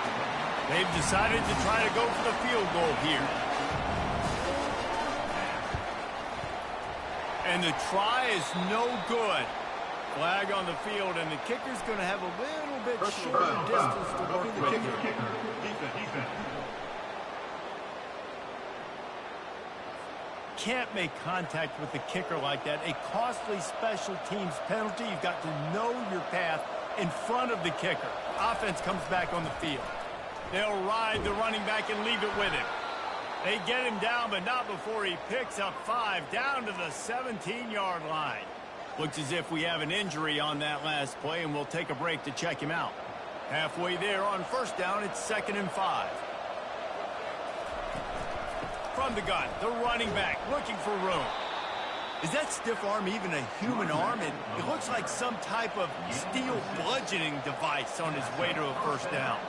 They've decided to try to go for the field goal here. And the try is no good. Flag on the field, and the kicker's going to have a little bit shorter distance to work with here. Defense. Can't make contact with the kicker like that. A costly special teams penalty. You've got to know your path in front of the kicker. Offense comes back on the field. They'll ride the running back and leave it with him. They get him down, but not before he picks up 5 down to the 17-yard line. Looks as if we have an injury on that last play, and we'll take a break to check him out. Halfway there on first down, it's 2nd and 5. From the gun, the running back looking for room. Is that stiff arm even a human arm? It looks like some type of steel bludgeoning device on his way to a first down.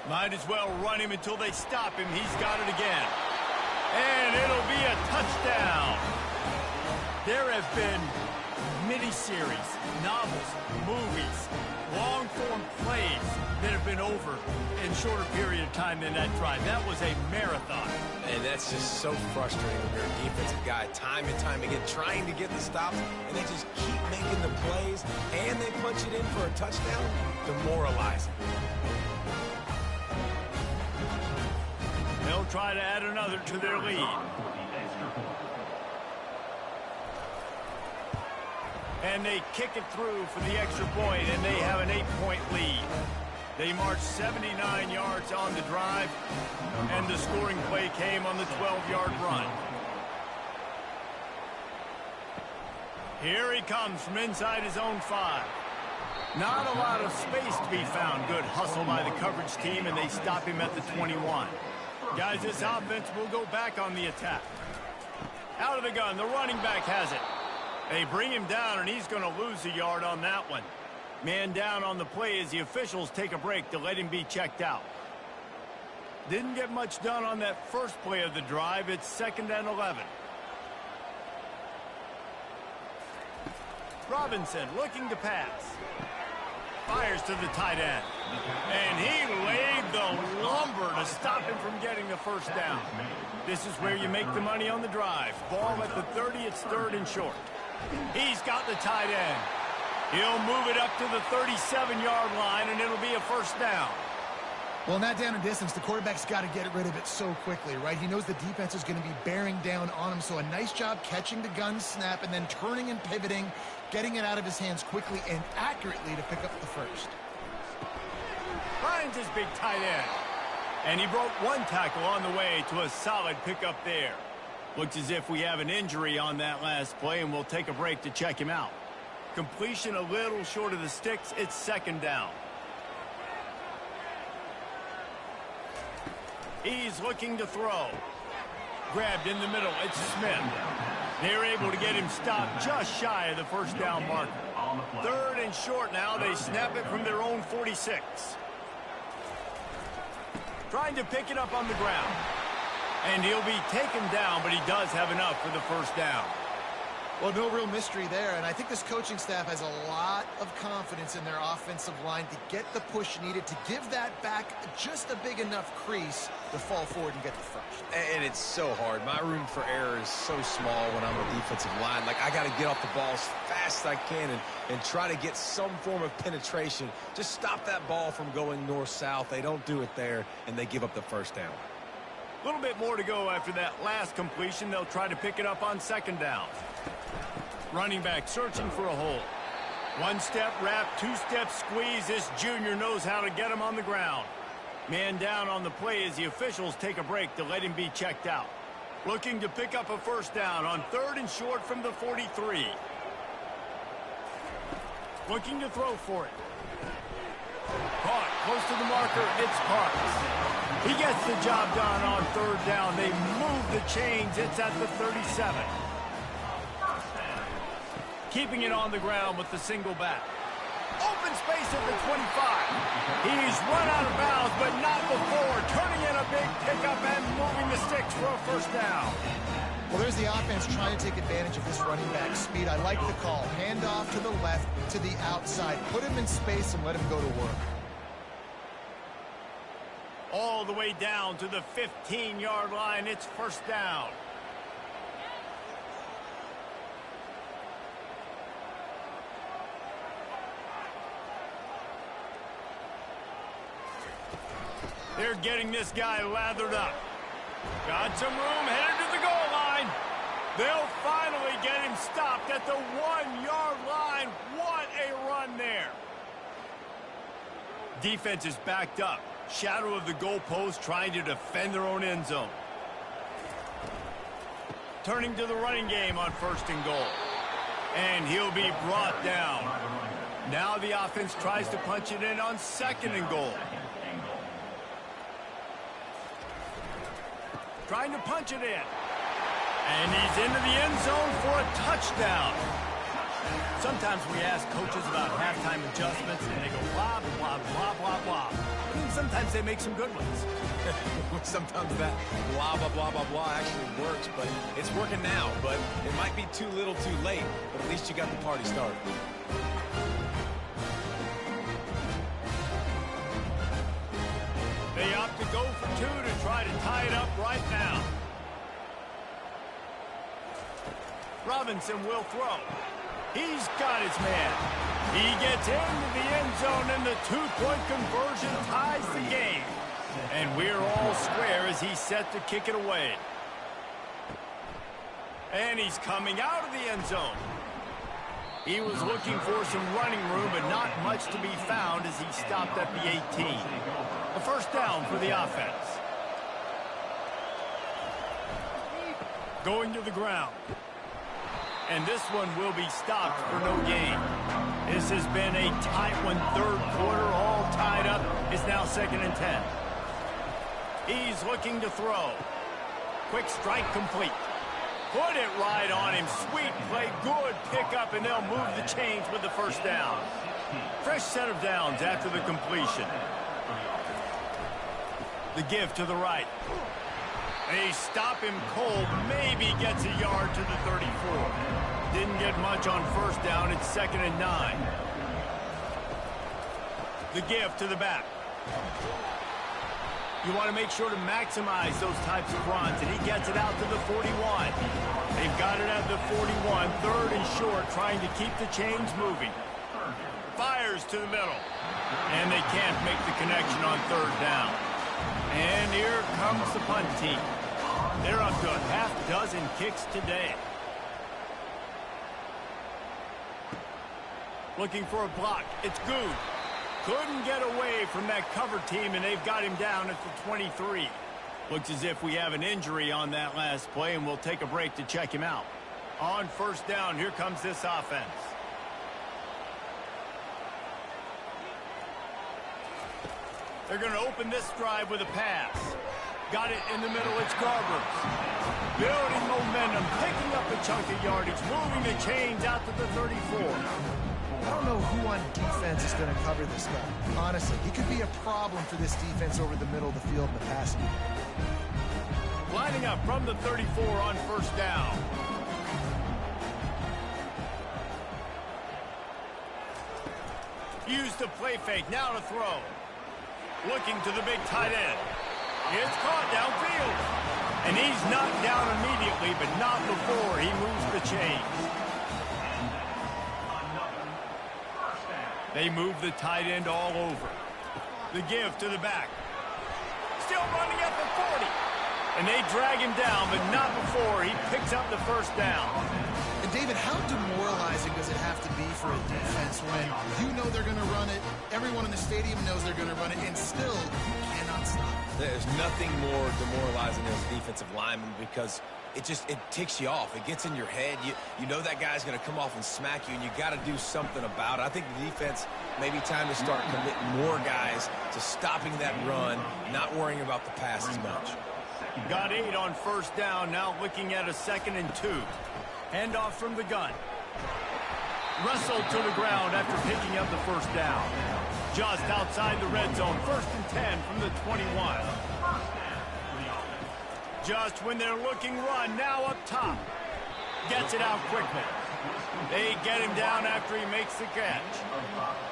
Might as well run him until they stop him. He's got it again. And it'll be a touchdown. There have been miniseries, novels, movies, long-form plays that have been over in a shorter period of time than that drive. That was a marathon. And that's just so frustrating when you're a defensive guy, time and time again, trying to get the stops, and they just keep making the plays, and they punch it in for a touchdown. Demoralizing. They'll try to add another to their lead. And they kick it through for the extra point, and they have an 8-point lead. They marched 79 yards on the drive, and the scoring play came on the 12-yard run. Here he comes from inside his own 5. Not a lot of space to be found. Good hustle by the coverage team, and they stop him at the 21. Guys, this offense will go back on the attack. Out of the gun, the running back has it. They bring him down, and he's going to lose a yard on that one. Man down on the play as the officials take a break to let him be checked out. Didn't get much done on that first play of the drive. It's 2nd and 11. Robinson looking to pass. Fires to the tight end. And he laid the lumber to stop him from getting the first down. This is where you make the money on the drive. Ball at the 30, it's 3rd and short. He's got the tight end. He'll move it up to the 37-yard line, and it'll be a first down. Well, in that down and distance, the quarterback's got to get rid of it so quickly, right? He knows the defense is going to be bearing down on him, so a nice job catching the gun snap and then turning and pivoting, getting it out of his hands quickly and accurately to pick up the first. Finds his big tight end. And he broke one tackle on the way to a solid pickup there. Looks as if we have an injury on that last play, and we'll take a break to check him out. Completion a little short of the sticks. It's 2nd down. He's looking to throw. Grabbed in the middle. It's Smith. They're able to get him stopped just shy of the first down marker. 3rd and short now. They snap it from their own 46. Trying to pick it up on the ground. And he'll be taken down, but he does have enough for the first down. Well, no real mystery there, and I think this coaching staff has a lot of confidence in their offensive line to get the push needed to give that back just a big enough crease to fall forward and get the first. And it's so hard. My room for error is so small when I'm a defensive line. Like, I got to get off the ball as fast as I can and try to get some form of penetration. Just stop that ball from going north-south. They don't do it there, and they give up the first down. A little bit more to go after that last completion. They'll try to pick it up on 2nd down. Running back searching for a hole. 1-step wrap, 2-step squeeze. This junior knows how to get him on the ground. Man down on the play as the officials take a break to let him be checked out. Looking to pick up a first down on 3rd and short from the 43. Looking to throw for it. Caught close to the marker. It's Parks. He gets the job done on 3rd down. They move the chains. It's at the 37. Keeping it on the ground with the single back. Open space at the 25. He's run out of bounds, but not before. Turning in a big pickup and moving the sticks for a first down. Well, there's the offense trying to take advantage of this running back speed. I like the call. Hand off to the left, to the outside. Put him in space and let him go to work. All the way down to the 15-yard line. It's first down. They're getting this guy lathered up. Got some room, headed to the goal line. They'll finally get him stopped at the 1-yard line. What a run there. Defense is backed up. Shadow of the goalpost, trying to defend their own end zone. Turning to the running game on 1st and goal. And he'll be brought down. Now the offense tries to punch it in on 2nd and goal. Trying to punch it in. And he's into the end zone for a touchdown. Sometimes we ask coaches about halftime adjustments, and they go blah, blah, blah, blah, blah. and then sometimes they make some good ones. Sometimes that blah, blah, blah, blah, blah actually works, but it's working now. But it might be too little too late, but at least you got the party started. They opt to go for two to try to tie it up right now. Robinson will throw. He's got his man. He gets into the end zone, and the two-point conversion ties the game. And we're all square as he's set to kick it away. And he's coming out of the end zone. He was looking for some running room, but not much to be found as he stopped at the 18. A first down for the offense. Going to the ground. And this one will be stopped for no gain. This has been a tight one. Third quarter, all tied up. It's now 2nd and 10. He's looking to throw. Quick strike complete. Put it right on him. Sweet play. Good pickup, and they'll move the chains with the first down. Fresh set of downs after the completion. The give to the right. They stop him cold. Maybe gets a yard to the 34. Didn't get much on first down. It's 2nd and 9. The give to the back. You want to make sure to maximize those types of runs, and he gets it out to the 41. They've got it at the 41, 3rd and short, trying to keep the chains moving. Fires to the middle, and they can't make the connection on 3rd down. And here comes the punt team. They're up to a half-dozen kicks today. Looking for a block. It's good. Couldn't get away from that cover team, and they've got him down at the 23. Looks as if we have an injury on that last play, and we'll take a break to check him out. On first down, here comes this offense. They're going to open this drive with a pass. Got it in the middle. It's Garbers. Building momentum, picking up a chunk of yardage, moving the chains out to the 34. I don't know who on defense is going to cover this guy. Honestly, he could be a problem for this defense over the middle of the field in the passing game. Lining up from the 34 on first down. Used the play fake, now to throw. Looking to the big tight end. It's caught downfield. And he's knocked down immediately, but not before he moves the chains. They move the tight end all over. The give to the back. Still running at the 40. And they drag him down, but not before he picks up the first down. And David, how demoralizing does it have to be for a defense when you know they're going to run it, everyone in the stadium knows they're going to run it, and still you cannot stop it? There's nothing more demoralizing as a defensive lineman because it ticks you off. It gets in your head. You know that guy's going to come off and smack you, and you got to do something about it. I think the defense may be time to start committing more guys to stopping that run, not worrying about the pass as much. Got 8 on first down, now looking at a 2nd and 2. Handoff from the gun. Wrestled to the ground after picking up the first down. Just outside the red zone, 1st and 10 from the 21. Just when they're looking run, now up top. Gets it out quickly. They get him down after he makes the catch.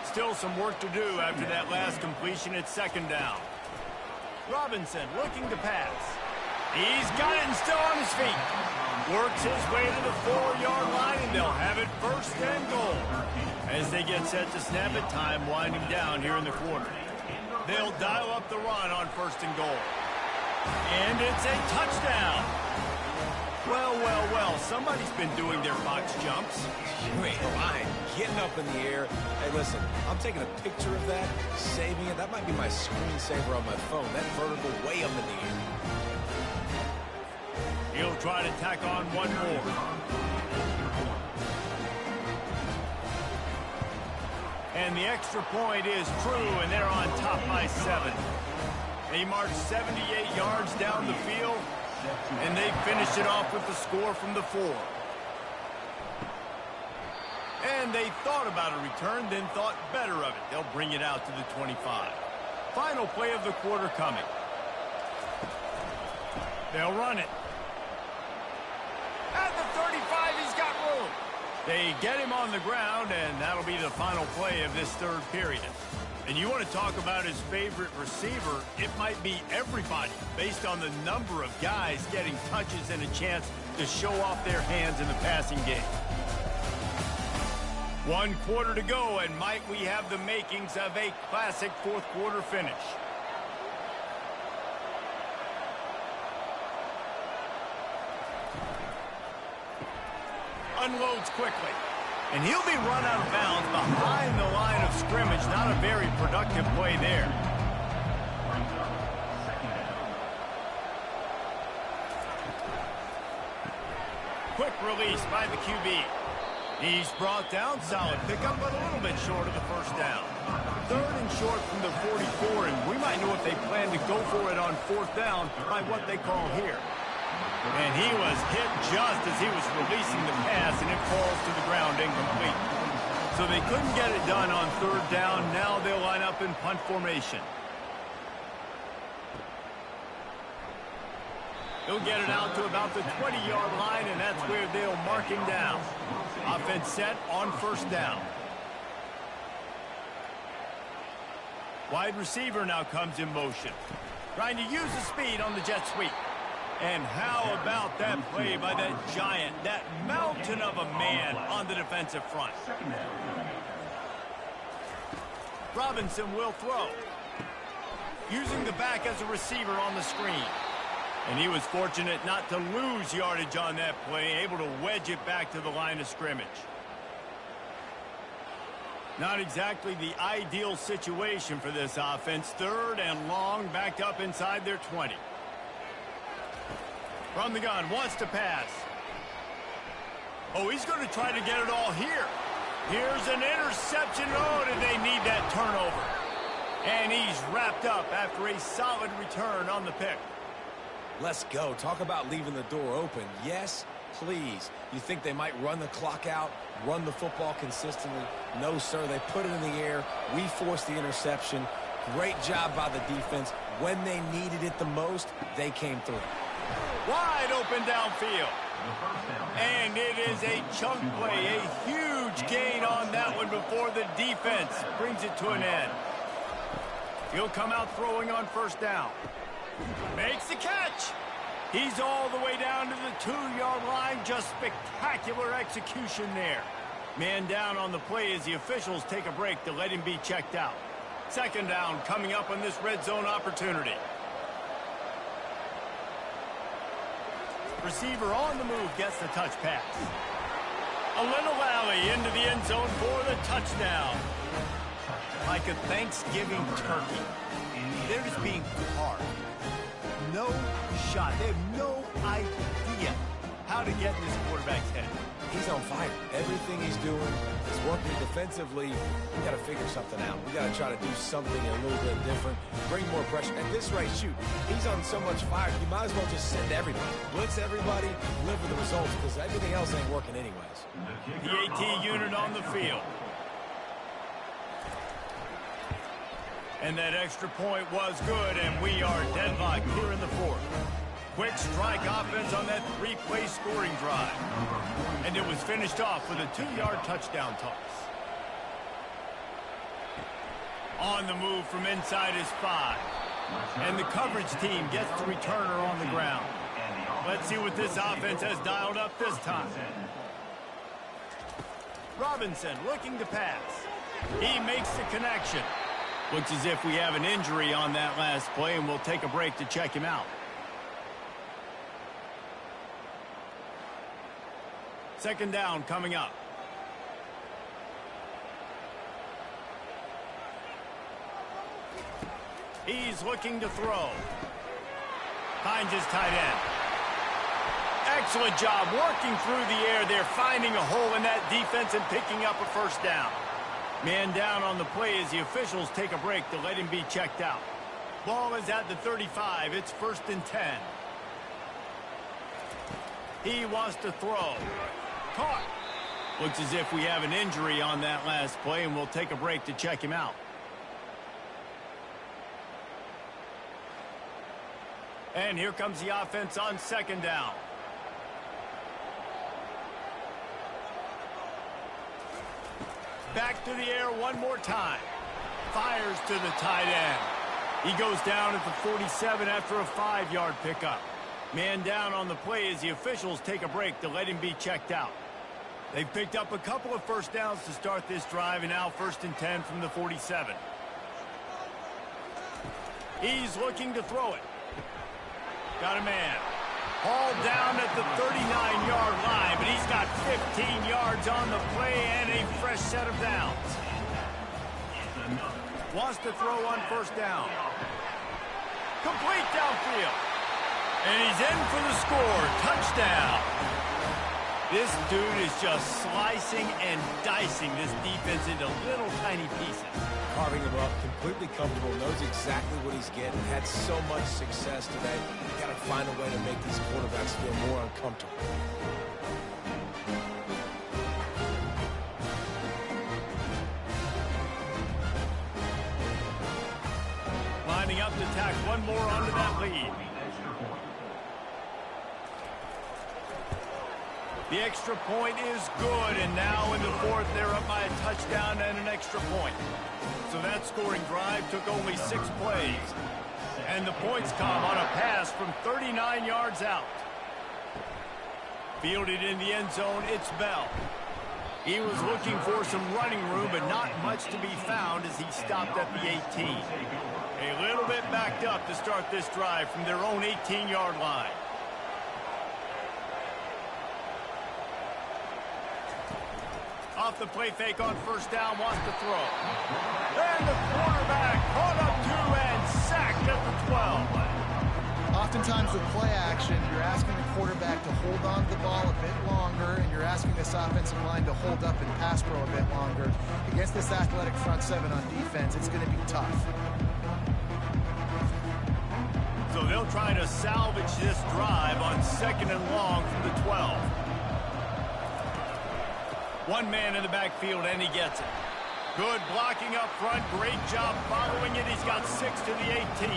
Still some work to do after that last completion at 2nd down. Robinson looking to pass. He's got it and still on his feet. Works his way to the 4-yard line, and they'll have it 1st and goal. As they get set to snap it, time winding down here in the quarter. They'll dial up the run on 1st and goal. And it's a touchdown. Well, well, well, somebody's been doing their box jumps. You ain't lying. Getting up in the air. Hey, listen, I'm taking a picture of that, saving it. That might be my screensaver on my phone. That vertical way up in the air. He'll try to tack on one more. And the extra point is true, and they're on top by 7. They march 78 yards down the field, and they finish it off with the score from the 4. And they thought about a return, then thought better of it. They'll bring it out to the 25. Final play of the quarter coming. They'll run it. At the 35, he's got room. They get him on the ground, and that'll be the final play of this third period. And you want to talk about his favorite receiver, it might be everybody, based on the number of guys getting touches and a chance to show off their hands in the passing game. 1 quarter to go, and might we have the makings of a classic fourth quarter finish. Unloads quickly. And he'll be run out of bounds behind the line of scrimmage. Not a very productive play there. Quick release by the QB. He's brought down, solid pickup, but a little bit short of the first down. 3rd and short from the 44, and we might know if they plan to go for it on 4th down by what they call here. And he was hit just as he was releasing the pass, and it falls to the ground incomplete. So they couldn't get it done on 3rd down. Now they'll line up in punt formation. He'll get it out to about the 20-yard line, and that's where they'll mark him down. Offense set on 1st down. Wide receiver now comes in motion. Trying to use the speed on the jet sweep. And how about that play by that giant, that mountain of a man on the defensive front. Robinson will throw. Using the back as a receiver on the screen. And he was fortunate not to lose yardage on that play, able to wedge it back to the line of scrimmage. Not exactly the ideal situation for this offense. 3rd and long, backed up inside their 20. From the gun, wants to pass. Oh, he's going to try to get it all here. Here's an interception. Oh, did they need that turnover? And he's wrapped up after a solid return on the pick. Let's go. Talk about leaving the door open. Yes, please. You think they might run the clock out, run the football consistently? No, sir. They put it in the air. We forced the interception. Great job by the defense. When they needed it the most, they came through. Wide open downfield. And it is a chunk play, a huge gain on that one before the defense brings it to an end. He'll come out throwing on 1st down. Makes the catch. He's all the way down to the 2-yard line. Just spectacular execution there. Man down on the play as the officials take a break to let him be checked out. 2nd down coming up on this red zone opportunity. Receiver on the move gets the touch pass. A little alley into the end zone for the touchdown. Like a Thanksgiving turkey. They're just being carved. No shot. They have no idea how to get in this quarterback's head. He's on fire. Everything he's doing is working defensively. We got to figure something out. We got to try to do something a little bit different. Bring more pressure. At this rate, shoot, he's on so much fire, you might as well just send everybody. Blitz everybody, live with the results, because everything else ain't working anyways. The AT unit on the field. And that extra point was good, and we are deadlocked here in the 4th. Quick strike offense on that 3-play scoring drive. And it was finished off with a 2-yard touchdown toss. On the move from inside his 5. And the coverage team gets the returner on the ground. Let's see what this offense has dialed up this time. Robinson looking to pass. He makes the connection. Looks as if we have an injury on that last play, and we'll take a break to check him out. 2nd down coming up. He's looking to throw. Finds his tight end. Excellent job working through the air there, finding a hole in that defense and picking up a 1st down. Man down on the play as the officials take a break to let him be checked out. Ball is at the 35. It's 1st and 10. He wants to throw. Caught. Looks as if we have an injury on that last play, and we'll take a break to check him out. And here comes the offense on second down. Back to the air one more time. Fires to the tight end. He goes down at the 47 after a 5-yard pickup. Man down on the play as the officials take a break to let him be checked out. They've picked up a couple of first downs to start this drive, and now 1st and 10 from the 47. He's looking to throw it. Got a man. Hauled down at the 39-yard line, but he's got 15 yards on the play and a fresh set of downs. Wants to throw on 1st down. Complete downfield. And he's in for the score. Touchdown. This dude is just slicing and dicing this defense into little tiny pieces. Carving him up, completely comfortable, knows exactly what he's getting, had so much success today. You got to find a way to make these quarterbacks feel more uncomfortable. Lining up to tack one more onto that lead. The extra point is good, and now in the 4th, they're up by a touchdown and an extra point. So that scoring drive took only 6 plays. And the points come on a pass from 39 yards out. Fielded in the end zone, it's Bell. He was looking for some running room, but not much to be found as he stopped at the 18. A little bit backed up to start this drive from their own 18-yard line. Off the play fake on 1st down, wants to throw. And the quarterback caught up to and sacked at the 12. Oftentimes with play action, you're asking the quarterback to hold on to the ball a bit longer, and you're asking this offensive line to hold up and pass pro a bit longer. Against this athletic front 7 on defense, it's going to be tough. So they'll try to salvage this drive on 2nd and long from the 12. One man in the backfield, and he gets it. Good blocking up front. Great job following it. He's got 6 to the 18.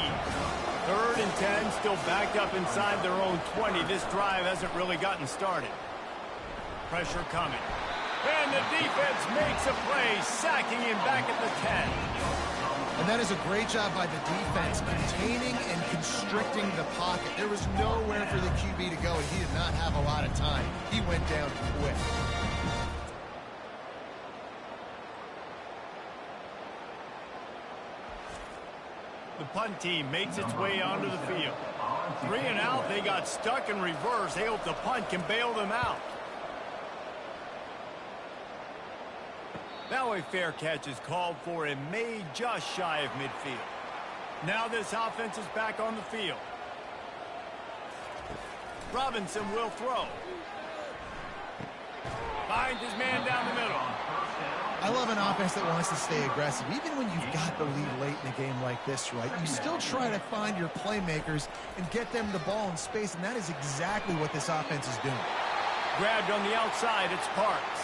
3rd and 10, still backed up inside their own 20. This drive hasn't really gotten started. Pressure coming. And the defense makes a play, sacking him back at the 10. And that is a great job by the defense, containing and constricting the pocket. There was nowhere for the QB to go, and he did not have a lot of time. He went down quick. The punt team makes its way onto the field. 3 and out, they got stuck in reverse. They hope the punt can bail them out. Now a fair catch is called for and made just shy of midfield. Now this offense is back on the field. Robinson will throw. Finds his man down the middle. I love an offense that wants to stay aggressive. Even when you've got the lead late in a game like this, right, you still try to find your playmakers and get them the ball in space, and that is exactly what this offense is doing. Grabbed on the outside, it's Parks.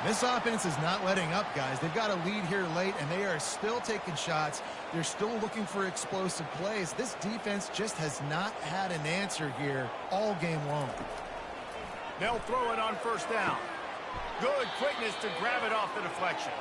This offense is not letting up, guys. They've got a lead here late, and they are still taking shots. They're still looking for explosive plays. This defense just has not had an answer here all game long. They'll throw it on 1st down. Good quickness to grab it off the deflection.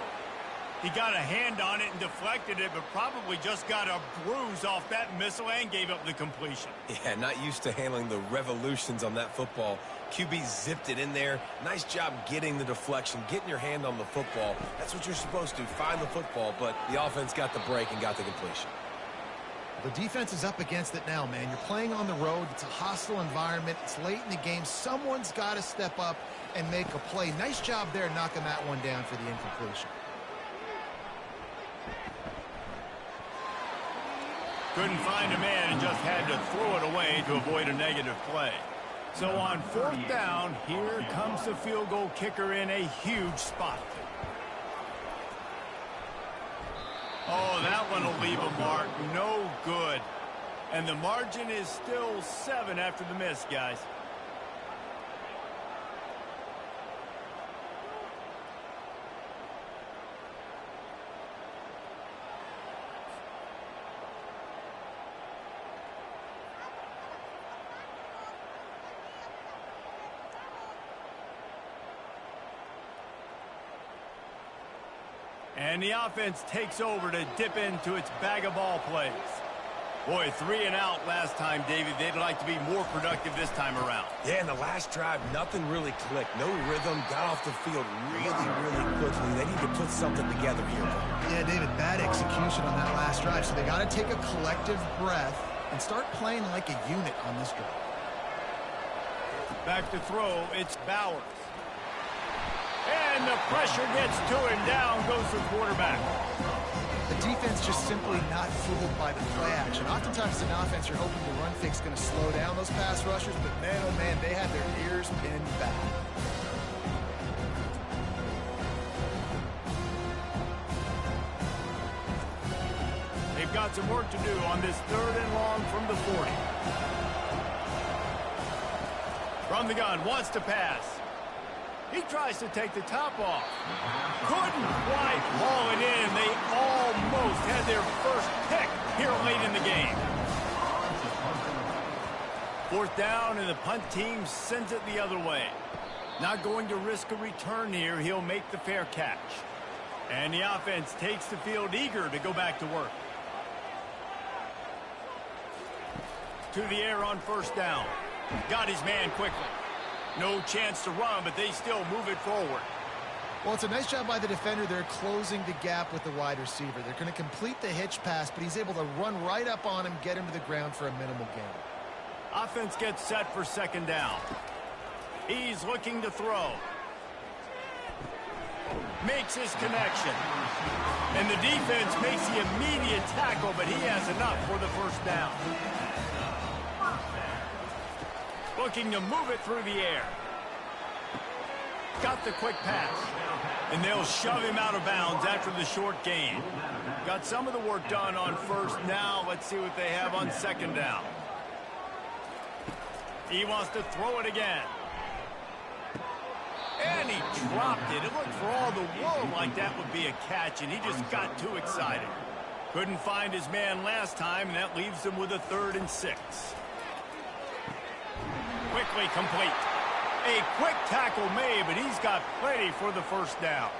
He got a hand on it and deflected it, but probably just got a bruise off that missile and gave up the completion. Yeah, not used to handling the revolutions on that football. QB zipped it in there. Nice job getting the deflection, getting your hand on the football. That's what you're supposed to, find the football, but the offense got the break and got the completion. The defense is up against it now, man. You're playing on the road. It's a hostile environment. It's late in the game. Someone's got to step up and make a play. Nice job there knocking that one down for the incompletion. Couldn't find a man and just had to throw it away to avoid a negative play. So on 4th down, here comes the field goal kicker in a huge spot. Oh, that one will leave a mark. No good. And the margin is still 7 after the miss, guys. And the offense takes over to dip into its bag of ball plays. Boy, 3 and out last time, David. They'd like to be more productive this time around. Yeah, in the last drive, nothing really clicked. No rhythm, got off the field really quickly. They need to put something together here. Yeah, David, bad execution on that last drive. So they got to take a collective breath and start playing like a unit on this drive. Back to throw, it's Bowers. And the pressure gets to him. Down goes the quarterback. The defense just simply not fooled by the play action. Oftentimes, as an offense, you're hoping the run fake's going to slow down those pass rushers, but man, oh man, they had their ears pinned back. They've got some work to do on this 3rd and long from the 40. From the gun, wants to pass. He tries to take the top off. Couldn't quite haul it in. They almost had their first pick here late in the game. 4th down, and the punt team sends it the other way. Not going to risk a return here. He'll make the fair catch. And the offense takes the field eager to go back to work. To the air on 1st down. Got his man quickly. No chance to run, but they still move it forward. Well, it's a nice job by the defender. They're closing the gap with the wide receiver. They're going to complete the hitch pass, but he's able to run right up on him, get him to the ground for a minimal gain. Offense gets set for 2nd down. He's looking to throw. Makes his connection. And the defense makes the immediate tackle, but he has enough for the 1st down. Looking to move it through the air. Got the quick pass. And they'll shove him out of bounds after the short gain. Got some of the work done on 1st. Now let's see what they have on 2nd down. He wants to throw it again. And he dropped it. It looked for all the world like that would be a catch, and he just got too excited. Couldn't find his man last time, and that leaves him with a 3rd and 6. Quickly complete. A quick tackle made, but he's got plenty for the 1st down.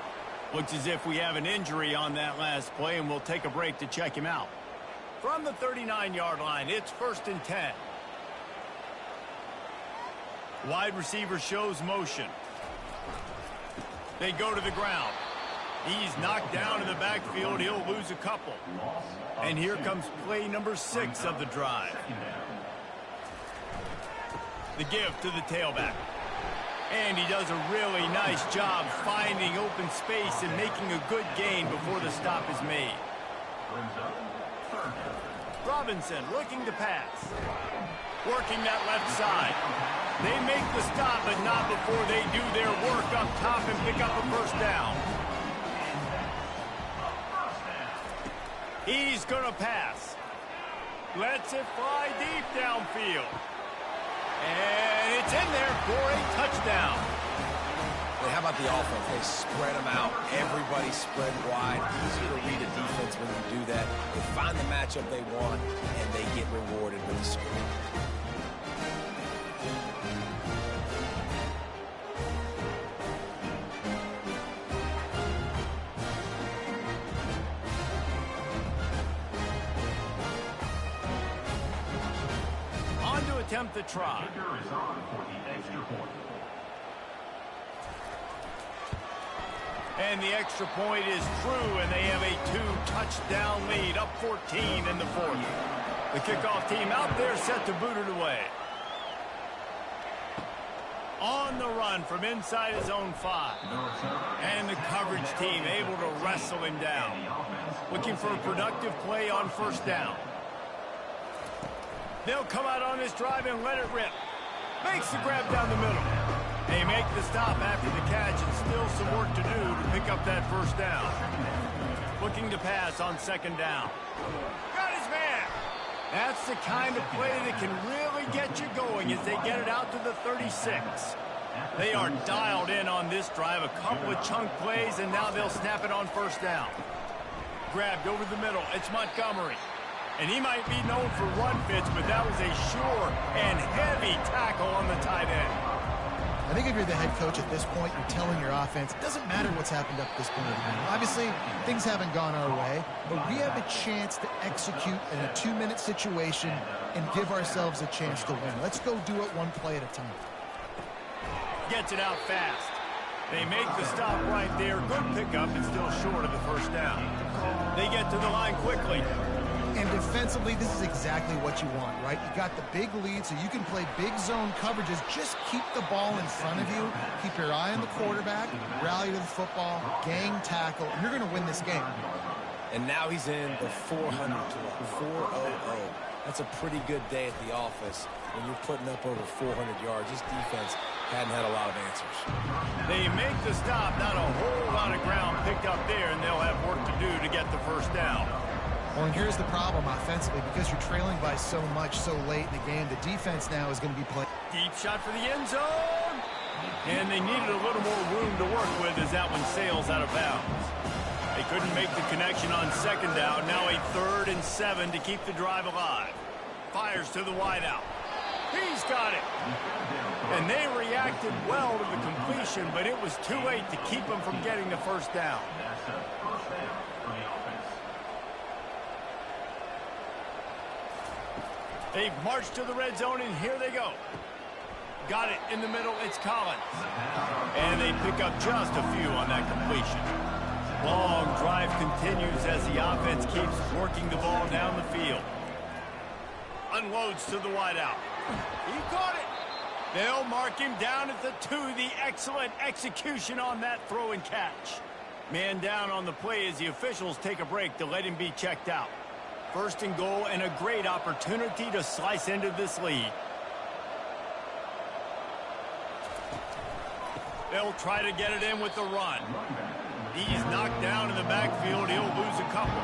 Looks as if we have an injury on that last play, and we'll take a break to check him out. From the 39-yard line, it's 1st and 10. Wide receiver shows motion. They go to the ground. He's knocked down in the backfield. He'll lose a couple. And here comes play number 6 of the drive. The give to the tailback. And he does a really nice job finding open space and making a good gain before the stop is made. Robinson looking to pass. Working that left side. They make the stop, but not before they do their work up top and pick up a 1st down. He's going to pass. Lets it fly deep downfield. And it's in there for a touchdown. Hey, how about the offense? They spread them out. Everybody spread wide. Easier to read a defense when you do that. They find the matchup they want, and they get rewarded with a score. Attempt the try. And the extra point is true, and they have a 2-touchdown lead, up 14 in the 4th. The kickoff team out there set to boot it away. On the run from inside his own 5. And the coverage team able to wrestle him down. Looking for a productive play on 1st down. They'll come out on this drive and let it rip. Makes the grab down the middle. They make the stop after the catch, and still some work to do to pick up that 1st down. Looking to pass on 2nd down. Got his man. That's the kind of play that can really get you going as they get it out to the 36. They are dialed in on this drive. A couple of chunk plays, and now they'll snap it on 1st down. Grabbed over the middle. It's Montgomery. And he might be known for run fits, but that was a sure and heavy tackle on the tight end. I think if you're the head coach at this point, you're telling your offense, it doesn't matter what's happened up to this point of the game. Obviously, things haven't gone our way, but we have a chance to execute in a 2-minute situation and give ourselves a chance to win. Let's go do it one play at a time. Gets it out fast. They make the stop right there. Good pickup, and still short of the first down. They get to the line quickly. And defensively, this is exactly what you want, right? You got the big lead, so you can play big zone coverages. Just keep the ball in front of you. Keep your eye on the quarterback. Rally to the football. Gang tackle. And you're going to win this game. And now he's in the 400 club, 400. That's a pretty good day at the office when you're putting up over 400 yards. This defense hadn't had a lot of answers. They make the stop. Not a whole lot of ground picked up there, and they'll have work to do to get the first down. Well, and here's the problem offensively. Because you're trailing by so much so late in the game, the defense now is going to be playing. Deep shot for the end zone. And they needed a little more room to work with as that one sails out of bounds. They couldn't make the connection on second down. Now a 3rd and 7 to keep the drive alive. Fires to the wideout. He's got it. And they reacted well to the completion, but it was too late to keep them from getting the first down. They've marched to the red zone, and here they go. Got it in the middle. It's Collins. And they pick up just a few on that completion. Long drive continues as the offense keeps working the ball down the field. Unloads to the wideout. He caught it. They'll mark him down at the 2. The excellent execution on that throw and catch. Man down on the play as the officials take a break to let him be checked out. 1st and goal, and a great opportunity to slice into this lead. They'll try to get it in with the run. He's knocked down in the backfield. He'll lose a couple.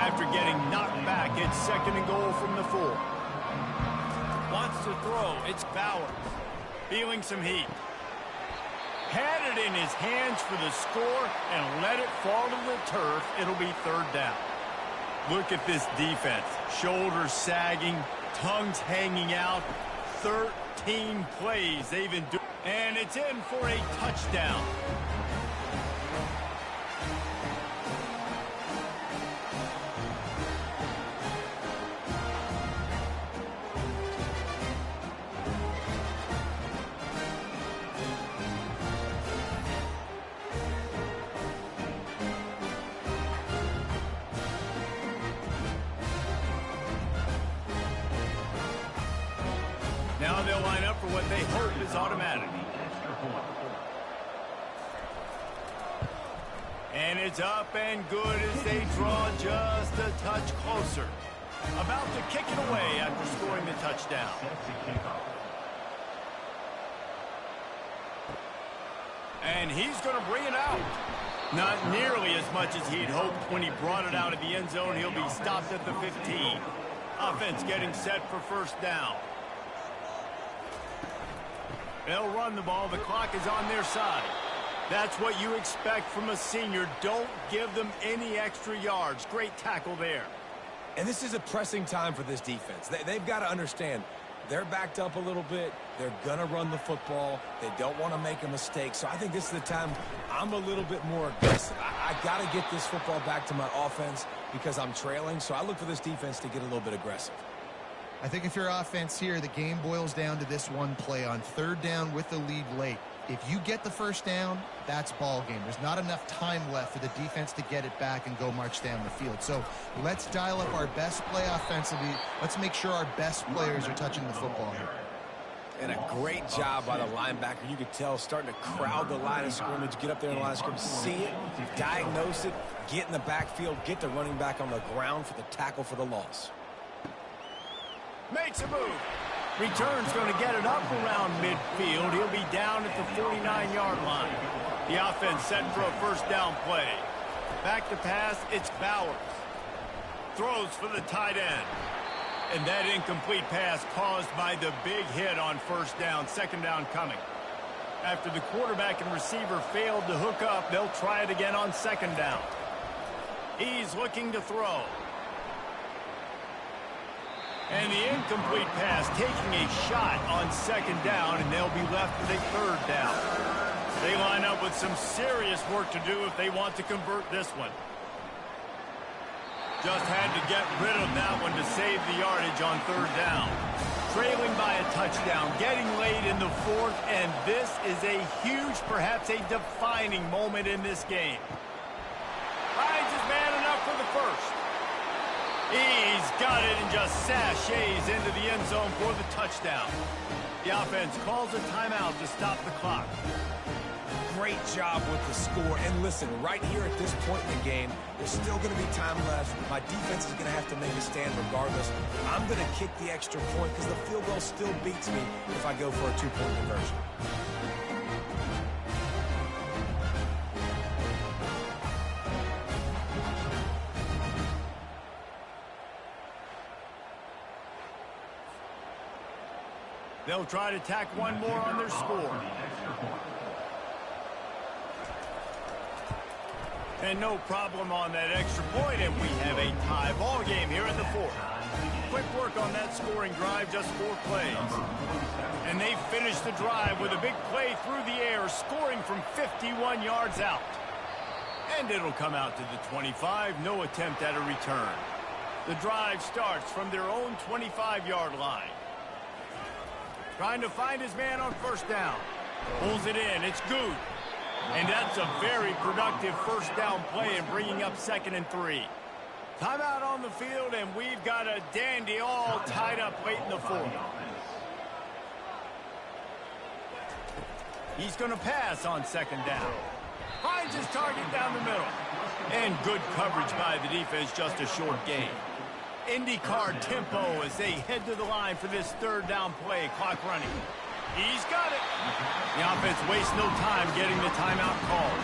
After getting knocked back, it's 2nd and goal from the 4. Wants to throw. It's Bowers. Feeling some heat. Had it in his hands for the score and let it fall to the turf. It'll be 3rd down. Look at this defense. Shoulders sagging, tongues hanging out. 13 plays they've endured. And it's in for a touchdown. Now they'll line up for what they hope is automatic. And it's up and good as they draw just a touch closer. About to kick it away after scoring the touchdown. And he's going to bring it out. Not nearly as much as he'd hoped when he brought it out of the end zone. He'll be stopped at the 15. Offense getting set for 1st down. They'll run the ball. The clock is on their side. That's what you expect from a senior. Don't give them any extra yards. Great tackle there. And this is a pressing time for this defense. They've got to understand they're backed up a little bit. They're going to run the football. They don't want to make a mistake. So I think this is the time I'm a little bit more aggressive. I got to get this football back to my offense because I'm trailing. So I look for this defense to get a little bit aggressive. I think if you're offense here, the game boils down to this one play on 3rd down with the lead late. If you get the 1st down, that's ball game. There's not enough time left for the defense to get it back and go march down the field. So let's dial up our best play offensively. Let's make sure our best players are touching the football here. And a great job by the linebacker. You could tell starting to crowd the line of scrimmage, get up there in the line of scrimmage, see it, diagnose it, get in the backfield, get the running back on the ground for the tackle for the loss. Makes a move. Return's going to get it up around midfield. He'll be down at the 49-yard line. The offense set for a 1st down play. Back to pass, it's Bowers. Throws for the tight end. And that incomplete pass caused by the big hit on 1st down. 2nd down coming. After the quarterback and receiver failed to hook up, they'll try it again on 2nd down. He's looking to throw. And the incomplete pass taking a shot on second down, and they'll be left with a third down. They line up with some serious work to do if they want to convert this one. Just had to get rid of that one to save the yardage on third down. Trailing by a touchdown, getting late in the fourth, and this is a huge, perhaps a defining moment in this game. Finds his man enough for the first. He's got it and just sashays into the end zone for the touchdown. The offense calls a timeout to stop the clock. Great job with the score. And listen, right here at this point in the game, there's still going to be time left. My defense is going to have to make a stand regardless. I'm going to kick the extra point because the field goal still beats me if I go for a two-point conversion. They'll try to tack one more on their score. And no problem on that extra point, and we have a tie ball game here in the fourth. Quick work on that scoring drive, just 4 plays. And they finish the drive with a big play through the air, scoring from 51 yards out. And it'll come out to the 25, no attempt at a return. The drive starts from their own 25-yard line. Trying to find his man on first down. Pulls it in. It's good. And that's a very productive first down play in bringing up 2nd and 3. Timeout on the field, and we've got a dandy all tied up late in the fourth. He's going to pass on 2nd down. Finds his target down the middle. And good coverage by the defense, just a short gain. IndyCar tempo as they head to the line for this third down play. Clock running. He's got it. The offense wastes no time getting the timeout called.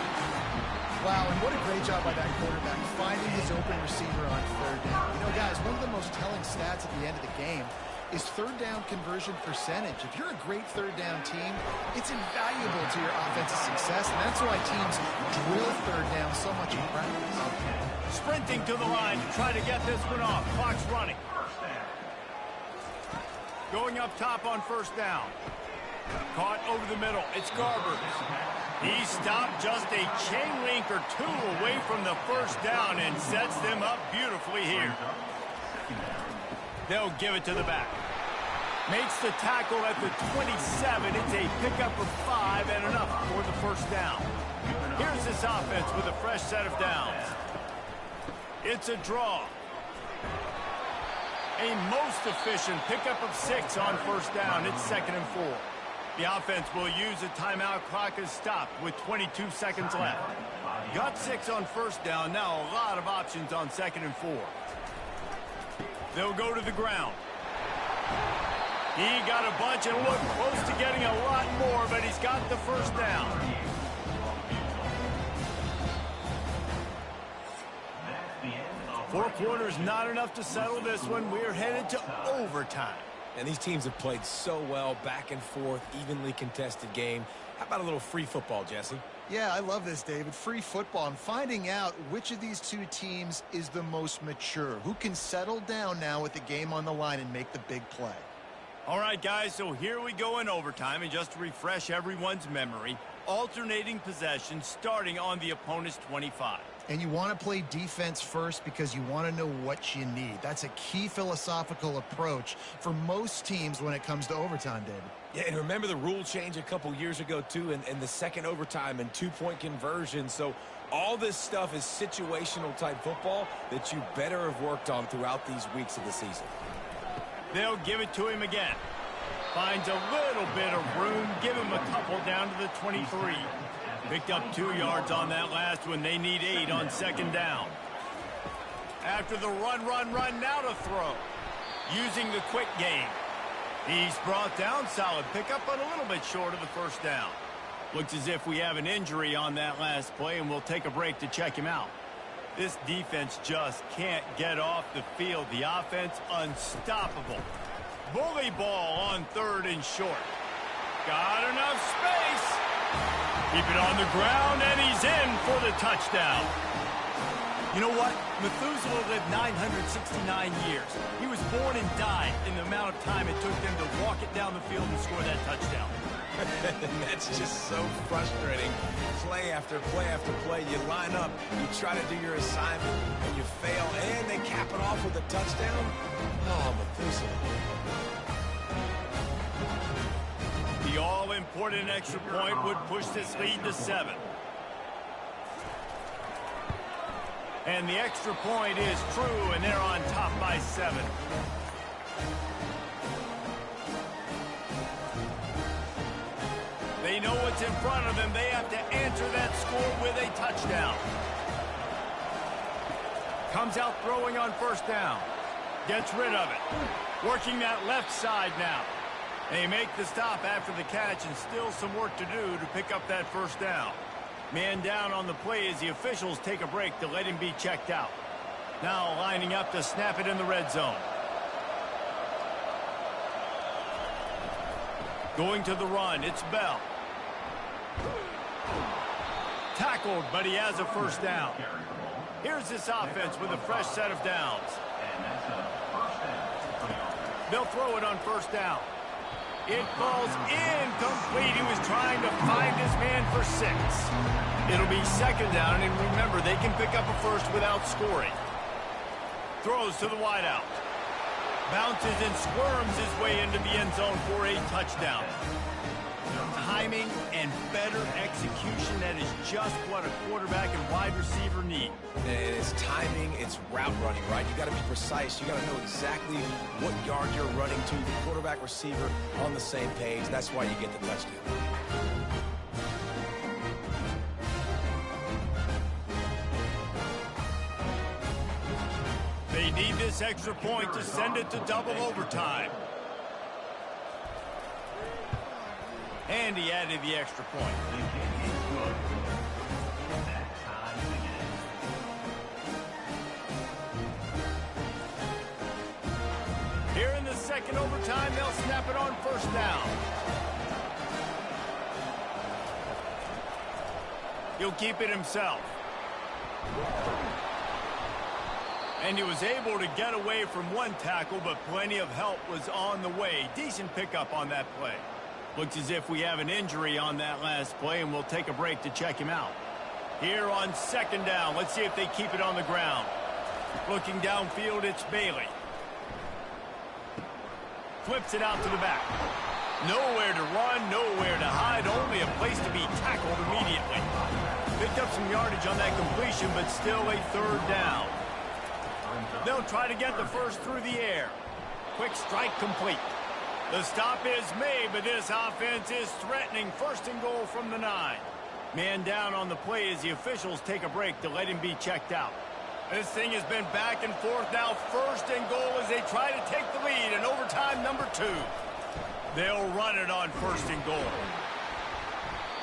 Wow, and what a great job by that quarterback finding his open receiver on third down. You know, guys, one of the most telling stats at the end of the game is third down conversion percentage. If you're a great third down team, it's invaluable to your offensive success, and that's why teams drill third down so much in practice. Sprinting to the line to try to get this one off. Clock's running. Going up top on first down. Caught over the middle. It's Garbers. He stopped just a chain link or 2 away from the first down and sets them up beautifully here. They'll give it to the back. Makes the tackle at the 27. It's a pickup of 5 and enough for the first down. Here's this offense with a fresh set of downs. It's a draw. A most efficient pickup of 6 on first down. It's 2nd and 4. The offense will use a timeout. Clock is stopped with 22 seconds left. Got 6 on first down. Now a lot of options on 2nd and 4. They'll go to the ground. He got a bunch and looked close to getting a lot more, but he's got the first down. Four quarters not enough to settle this one. We're headed to overtime. And these teams have played so well, back and forth, evenly contested game. How about a little free football, Jesse? Yeah, I love this, David. Free football. I'm finding out which of these two teams is the most mature, who can settle down now with the game on the line and make the big play. All right, guys, so here we go in overtime, and just to refresh everyone's memory, alternating possession starting on the opponent's 25. And you want to play defense first because you want to know what you need. That's a key philosophical approach for most teams when it comes to overtime, David. Yeah, and remember the rule change a couple years ago, too, and the second overtime and 2-point conversion. So all this stuff is situational type football that you better have worked on throughout these weeks of the season. They'll give it to him again. Finds a little bit of room. Give him a couple down to the 23. Picked up 2 yards on that last one. They need 8 on 2nd down. After the run, now to throw. Using the quick game. He's brought down. Solid pickup, but a little bit short of the first down. Looks as if we have an injury on that last play, and we'll take a break to check him out. This defense just can't get off the field. The offense unstoppable. Bully ball on 3rd and short. Got enough space. Keep it on the ground, and he's in for the touchdown. You know what? Methuselah lived 969 years. He was born and died in the amount of time it took them to walk it down the field and score that touchdown. That's just so frustrating. Play after play after play, you line up, you try to do your assignment, and you fail, and they cap it off with a touchdown? Oh, Methuselah. The all-important extra point would push this lead to 7. And the extra point is true, and they're on top by 7. They know what's in front of them. They have to answer that score with a touchdown. Comes out throwing on first down. Gets rid of it. Working that left side now. They make the stop after the catch, and still some work to do to pick up that first down. Man down on the play as the officials take a break to let him be checked out. Now lining up to snap it in the red zone. Going to the run, it's Bell. Tackled, but he has a first down. Here's this offense with a fresh set of downs. They'll throw it on first down. It falls incomplete. He was trying to find his man for 6. It'll be second down, and remember, they can pick up a first without scoring. Throws to the wideout. Bounces and squirms his way into the end zone for a touchdown. Timing and better execution, that is just what a quarterback and wide receiver need. And it's timing, it's route running, right? You got to be precise. You got to know exactly what yard you're running to. The quarterback, receiver on the same page. That's why you get the touchdown. They need this extra point to send it to double overtime. And he added the extra point. Here in the second overtime, they'll snap it on first down. He'll keep it himself. And he was able to get away from one tackle, but plenty of help was on the way. Decent pickup on that play. Looks as if we have an injury on that last play, and we'll take a break to check him out. Here on second down, let's see if they keep it on the ground. Looking downfield, it's Bailey. Flips it out to the back. Nowhere to run, nowhere to hide, only a place to be tackled immediately. Picked up some yardage on that completion, but still a third down. They'll try to get the first through the air. Quick strike complete. The stop is made, but this offense is threatening. First and goal from the 9. Man down on the play as the officials take a break to let him be checked out. This thing has been back and forth now. First and goal as they try to take the lead in overtime number 2. They'll run it on first and goal.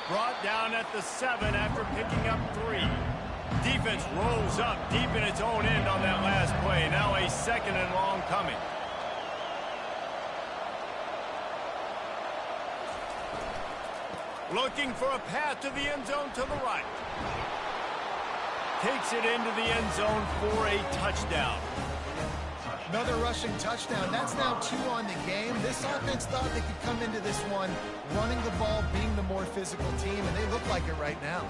Brought down at the 7 after picking up 3. Defense rolls up deep in its own end on that last play. Now a second and long coming. Looking for a path to the end zone to the right. Takes it into the end zone for a touchdown. Another rushing touchdown. That's now 2 on the game. This offense thought they could come into this one running the ball, being the more physical team, and they look like it right now.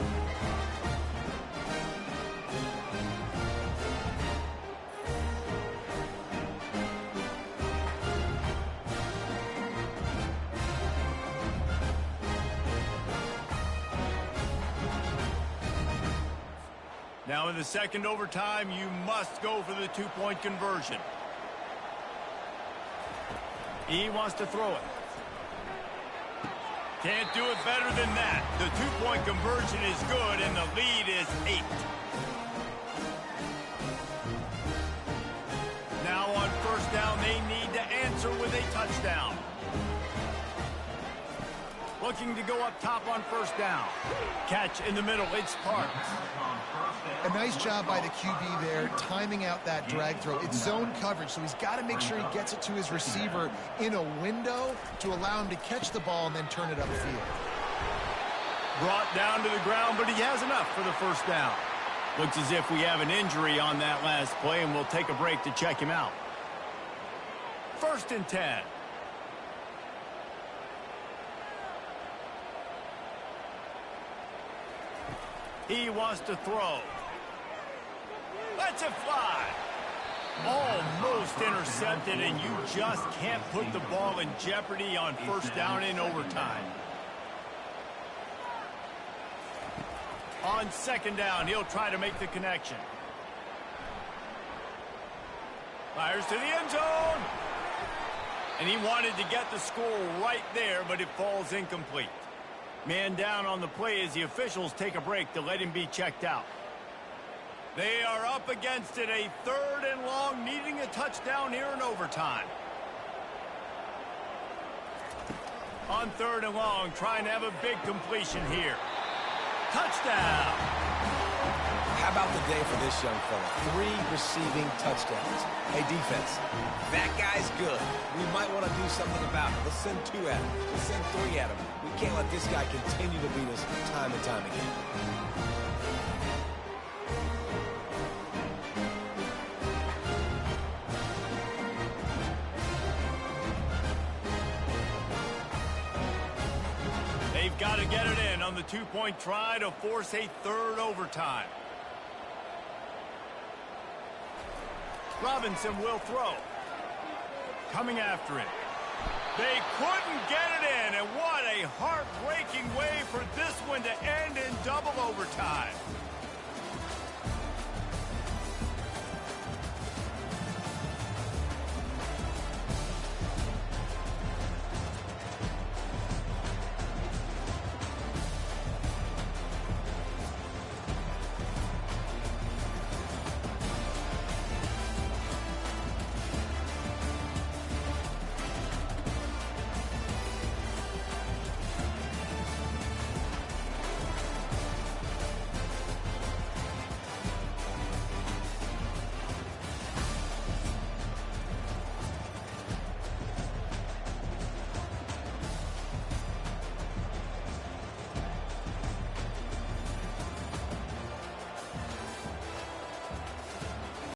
Now in the second overtime, you must go for the 2-point conversion. He wants to throw it. Can't do it better than that. The 2-point conversion is good, and the lead is 8. Now on first down, they need to answer with a touchdown. Looking to go up top on first down. Catch in the middle, it's Parks. A nice job by the QB there, timing out that drag throw. It's zone coverage, so he's got to make sure he gets it to his receiver in a window to allow him to catch the ball and then turn it upfield. Brought down to the ground, but he has enough for the first down. Looks as if we have an injury on that last play, and we'll take a break to check him out. 1st and 10. He wants to throw. Lets it fly. Almost intercepted, and you just can't put the ball in jeopardy on 1st down in overtime. On 2nd down, he'll try to make the connection. Fires to the end zone. And he wanted to get the score right there, but it falls incomplete. Man down on the play as the officials take a break to let him be checked out. They are up against it, a 3rd and long, needing a touchdown here in overtime. On 3rd and long, trying to have a big completion here. Touchdown! How about the day for this young fella? 3 receiving touchdowns. Hey, defense, that guy's good. We might want to do something about it. Let's send 2 at him. Let's send 3 at him. We can't let this guy continue to beat us time and time again. They've got to get it in on the 2-point try to force a 3rd overtime. Robinson will throw. Coming after it. They couldn't get it in, and what a heartbreaking way for this one to end in double overtime.